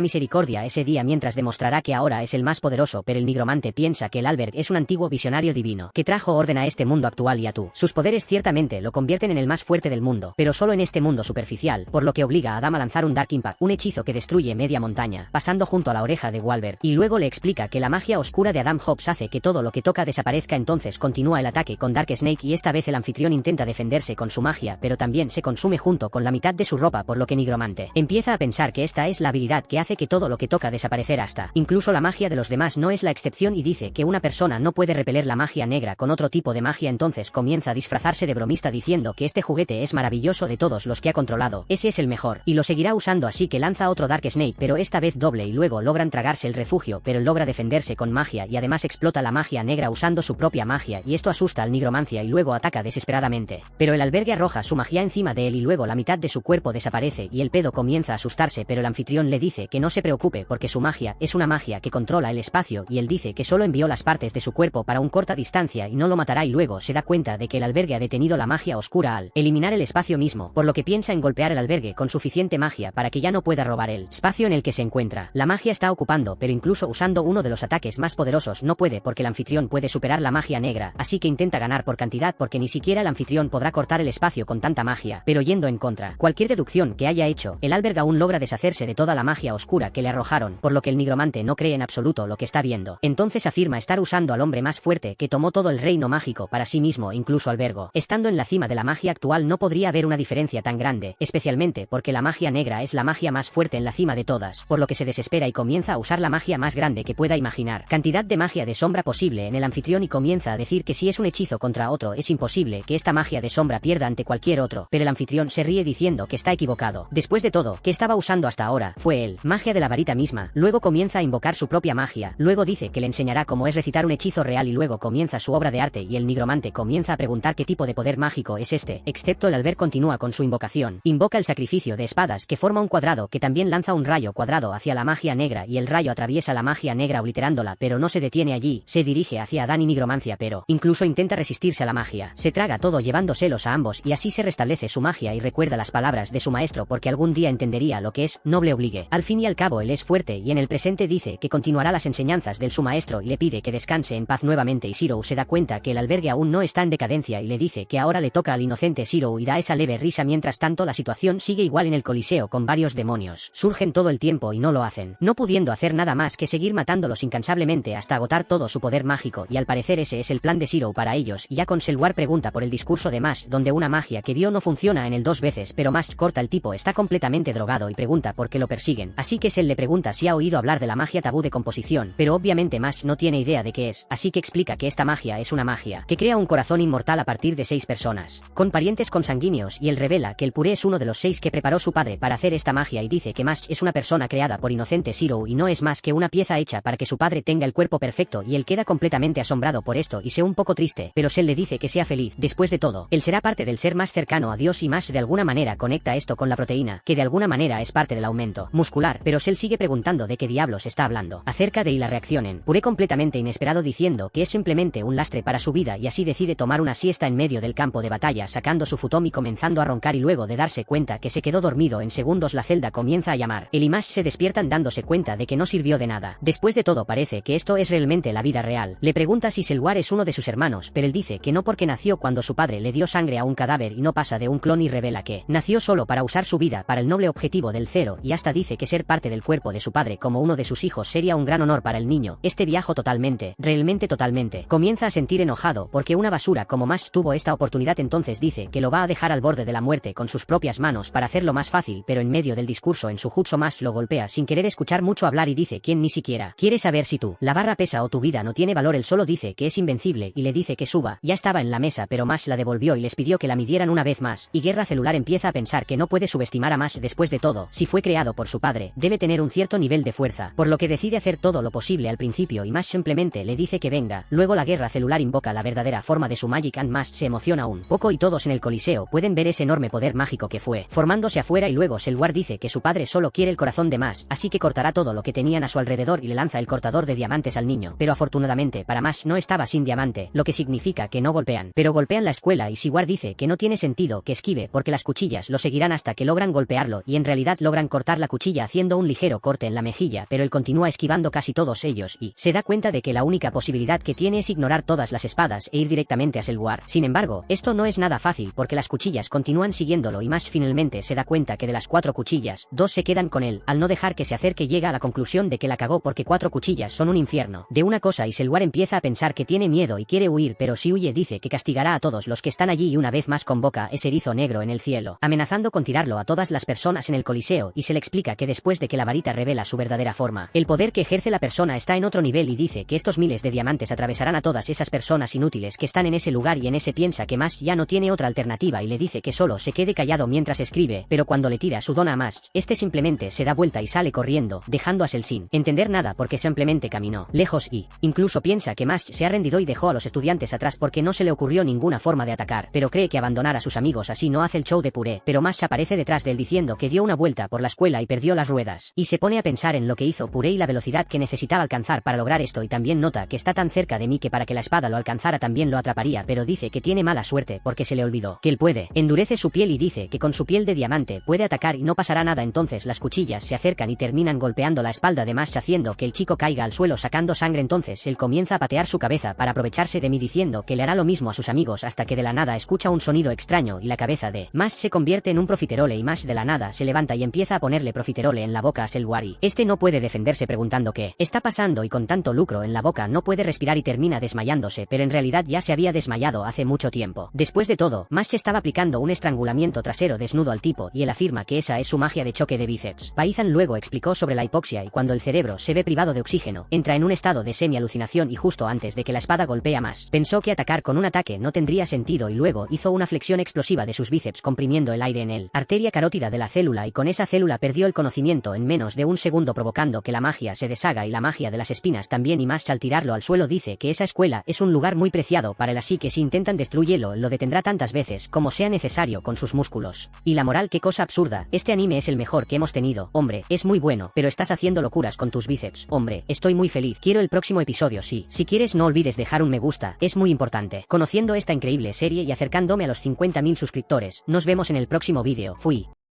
misericordia ese día mientras demostrará que ahora es el más poderoso, pero el nigromante piensa que el Albert es un antiguo visionario divino que trajo orden a este mundo actual y a tú. Sus poderes ciertamente lo convierten en el más fuerte del mundo, pero solo en este mundo superficial, por lo que obliga a Adam a lanzar un Dark Impact, un hechizo que destruye media montaña, pasando junto a la oreja de Walbert, y luego le explica que la magia oscura de Adam Hobbs hace que todo lo que toca desaparezca. Entonces continúa el ataque con Dark Snake y esta vez el anfitrión intenta defenderse con su magia, pero también se consume junto con la mitad de su ropa, por lo que Nigromante empieza a pensar que esta es la habilidad que hace que todo lo que toca desaparecer hasta incluso la magia de los demás no es la excepción y dice que una persona no puede repeler la magia negra con otro tipo de magia. Entonces comienza a disfrazarse de bromista diciendo que este juguete es maravilloso de todos los que ha controlado, ese es el mejor y lo seguirá usando, así que lanza otro Dark Snake pero esta vez doble y luego logran tragarse el refugio, pero él logra defenderse con magia y además explota la magia negra usando usando su propia magia y esto asusta al nigromancia y luego ataca desesperadamente. Pero el albergue arroja su magia encima de él y luego la mitad de su cuerpo desaparece y el pedo comienza a asustarse, pero el anfitrión le dice que no se preocupe porque su magia es una magia que controla el espacio y él dice que solo envió las partes de su cuerpo para un corta distancia y no lo matará y luego se da cuenta de que el albergue ha detenido la magia oscura al eliminar el espacio mismo, por lo que piensa en golpear el albergue con suficiente magia para que ya no pueda robar el espacio en el que se encuentra. La magia está ocupando, pero incluso usando uno de los ataques más poderosos no puede porque el anfitrión puede superar la magia negra, así que intenta ganar por cantidad porque ni siquiera el anfitrión podrá cortar el espacio con tanta magia, pero yendo en contra cualquier deducción que haya hecho, el albergue aún logra deshacerse de toda la magia oscura que le arrojaron, por lo que el nigromante no cree en absoluto lo que está viendo. Entonces afirma estar usando al hombre más fuerte que tomó todo el reino mágico para sí mismo, incluso albergo. Estando en la cima de la magia actual no podría haber una diferencia tan grande, especialmente porque la magia negra es la magia más fuerte en la cima de todas, por lo que se desespera y comienza a usar la magia más grande que pueda imaginar. Cantidad de magia de sombra posible en el anfitrión y comienza a decir que si es un hechizo contra otro es imposible que esta magia de sombra pierda ante cualquier otro, pero el anfitrión se ríe diciendo que está equivocado. Después de todo, ¿qué estaba usando hasta ahora? Fue él, magia de la varita misma. Luego comienza a invocar su propia magia, luego dice que le enseñará cómo es recitar un hechizo real y luego comienza su obra de arte y el nigromante comienza a preguntar qué tipo de poder mágico es este, excepto el alber continúa con su invocación. Invoca el sacrificio de espadas que forma un cuadrado que también lanza un rayo cuadrado hacia la magia negra y el rayo atraviesa la magia negra obliterándola, pero no se detiene allí, se dirige hacia Adán y nigromancia, pero incluso intenta resistirse a la magia. Se traga todo llevándoselos a ambos y así se restablece su magia y recuerda las palabras de su maestro porque algún día entendería lo que es noble obligue. Al fin y al cabo él es fuerte y en el presente dice que continuará las enseñanzas del su maestro y le pide que descanse en paz nuevamente y Zero se da cuenta que el albergue aún no está en decadencia y le dice que ahora le toca al inocente Zero y da esa leve risa. Mientras tanto la situación sigue igual en el coliseo con varios demonios. Surgen todo el tiempo y no lo hacen, no pudiendo hacer nada más que seguir matándolos incansablemente hasta agotar todo su poder mágico y al parecer ese es el plan de Zero para ellos y ya con Selwar pregunta por el discurso de Mash donde una magia que vio no funciona en él 2 veces pero Mash corta el tipo está completamente drogado y pregunta por qué lo persiguen, así que Sel le pregunta si ha oído hablar de la magia tabú de composición, pero obviamente Mash no tiene idea de qué es, así que explica que esta magia es una magia que crea un corazón inmortal a partir de 6 personas, con parientes consanguíneos y él revela que el puré es uno de los 6 que preparó su padre para hacer esta magia y dice que Mash es una persona creada por inocente Zero y no es más que una pieza hecha para que su padre tenga el cuerpo perfecto y él queda completamente asombrado por esto y se un poco triste, pero Sel le dice que sea feliz, después de todo, él será parte del ser más cercano a Dios y Mash de alguna manera conecta esto con la proteína, que de alguna manera es parte del aumento muscular, pero Sel sigue preguntando de qué diablos está hablando, acerca de y la reacción en Puré completamente inesperado diciendo que es simplemente un lastre para su vida y así decide tomar una siesta en medio del campo de batalla sacando su futom y comenzando a roncar y luego de darse cuenta que se quedó dormido en segundos la celda comienza a llamar, él y Mash se despiertan dándose cuenta de que no sirvió de nada, después de todo parece que esto es realmente la vida real, le pregunta si Selwar es uno de sus hermanos pero él dice que no porque nació cuando su padre le dio sangre a un cadáver y no pasa de un clon y revela que nació solo para usar su vida para el noble objetivo del Zero y hasta dice que ser parte del cuerpo de su padre como uno de sus hijos sería un gran honor para el niño, este viajo totalmente, realmente totalmente, comienza a sentir enojado porque una basura como Mash tuvo esta oportunidad entonces dice que lo va a dejar al borde de la muerte con sus propias manos para hacerlo más fácil pero en medio del discurso en su jutsu Mash lo golpea sin querer escuchar mucho hablar y dice quien ni siquiera quiere saber si tú, la barra pesa o tu vida no tiene valor él solo dice que es invencible y le dice que suba, ya estaba en la mesa pero Mash la devolvió y les pidió que la midieran una vez más, y Guerra Celular empieza a pensar que no puede subestimar a Mash después de todo, si fue creado por su padre, debe tener un cierto nivel de fuerza, por lo que decide hacer todo lo posible al principio y Mash simplemente le dice que venga, luego la Guerra Celular invoca la verdadera forma de su Magic and Mash se emociona un poco y todos en el coliseo pueden ver ese enorme poder mágico que fue formándose afuera y luego Selwar dice que su padre solo quiere el corazón de Mash, así que cortará todo lo que tenían a su alrededor y le lanza el cortador de diamantes al niño, pero afortunadamente para Mash no estaba sin diamante, lo que significa que no golpean, pero golpean la escuela y Selwar dice que no tiene sentido que esquive porque las cuchillas lo seguirán hasta que logran golpearlo y en realidad logran cortar la cuchilla haciendo un ligero corte en la mejilla, pero él continúa esquivando casi todos ellos y se da cuenta de que la única posibilidad que tiene es ignorar todas las espadas e ir directamente a Selwar. Sin embargo, esto no es nada fácil porque las cuchillas continúan siguiéndolo y Mash finalmente se da cuenta que de las 4 cuchillas, 2 se quedan con él, al no dejar que se acerque llega a la conclusión de que la cagó porque 4 cuchillas son un infierno de una cosa y Selwar empieza a pensar que tiene miedo y quiere huir pero si huye dice que castigará a todos los que están allí y una vez más convoca ese erizo negro en el cielo, amenazando con tirarlo a todas las personas en el coliseo y se le explica que después de que la varita revela su verdadera forma, el poder que ejerce la persona está en otro nivel y dice que estos miles de diamantes atravesarán a todas esas personas inútiles que están en ese lugar y en ese piensa que Mash ya no tiene otra alternativa y le dice que solo se quede callado mientras escribe, pero cuando le tira su dona a Mash, este simplemente se da vuelta y sale corriendo, dejando a Sel sin entender nada porque simplemente caminó lejos y incluso piensa que Mash se ha rendido y dejó a los estudiantes atrás porque no se le ocurrió ninguna forma de atacar, pero cree que abandonar a sus amigos así no hace el show de Puré. Pero Mash aparece detrás de él diciendo que dio una vuelta por la escuela y perdió las ruedas, y se pone a pensar en lo que hizo Puré y la velocidad que necesitaba alcanzar para lograr esto, y también nota que está tan cerca de mí que para que la espada lo alcanzara también lo atraparía, pero dice que tiene mala suerte porque se le olvidó que él puede. Endurece su piel y dice que con su piel de diamante puede atacar y no pasará nada. Entonces las cuchillas se acercan y terminan golpeando la espalda de Mash haciendo que el chico caiga al suelo sacando sangre. Entonces él comienza a patear su cabeza para aprovecharse de mí diciendo que le hará lo mismo a sus amigos, hasta que de la nada escucha un sonido extraño y la cabeza de Mash se convierte en un profiterole y Mash de la nada se levanta y empieza a ponerle profiterole en la boca a Selwari. Este no puede defenderse preguntando qué está pasando y con tanto lucro en la boca no puede respirar y termina desmayándose, pero en realidad ya se había desmayado hace mucho tiempo. Después de todo, Mash estaba aplicando un estrangulamiento trasero desnudo al tipo y él afirma que esa es su magia de choque de bíceps. Paizan luego explicó sobre la hipoxia y cuando el cerebro se ve privado de oxígeno, entra en un estado de semi-alucinación y justo antes de que la espada golpea más, pensó que atacar con un ataque no tendría sentido y luego hizo una flexión explosiva de sus bíceps comprimiendo el aire en él. Arteria carótida de la célula y con esa célula perdió el conocimiento en menos de un segundo provocando que la magia se deshaga y la magia de las espinas también y Mash al tirarlo al suelo dice que esa escuela es un lugar muy preciado para él así que si intentan destruirlo lo detendrá tantas veces como sea necesario con sus músculos. Y la moral, qué cosa absurda, este anime es el mejor que hemos tenido, hombre, es muy bueno, pero estás haciendo locuras con tus bíceps, hombre, estoy muy feliz, quiero el próximo episodio sí, si quieres no olvides dejar un me gusta, es muy importante. Conociendo esta increíble serie y acercándome a los 50.000 suscriptores, nos vemos en el próximo vídeo, fui.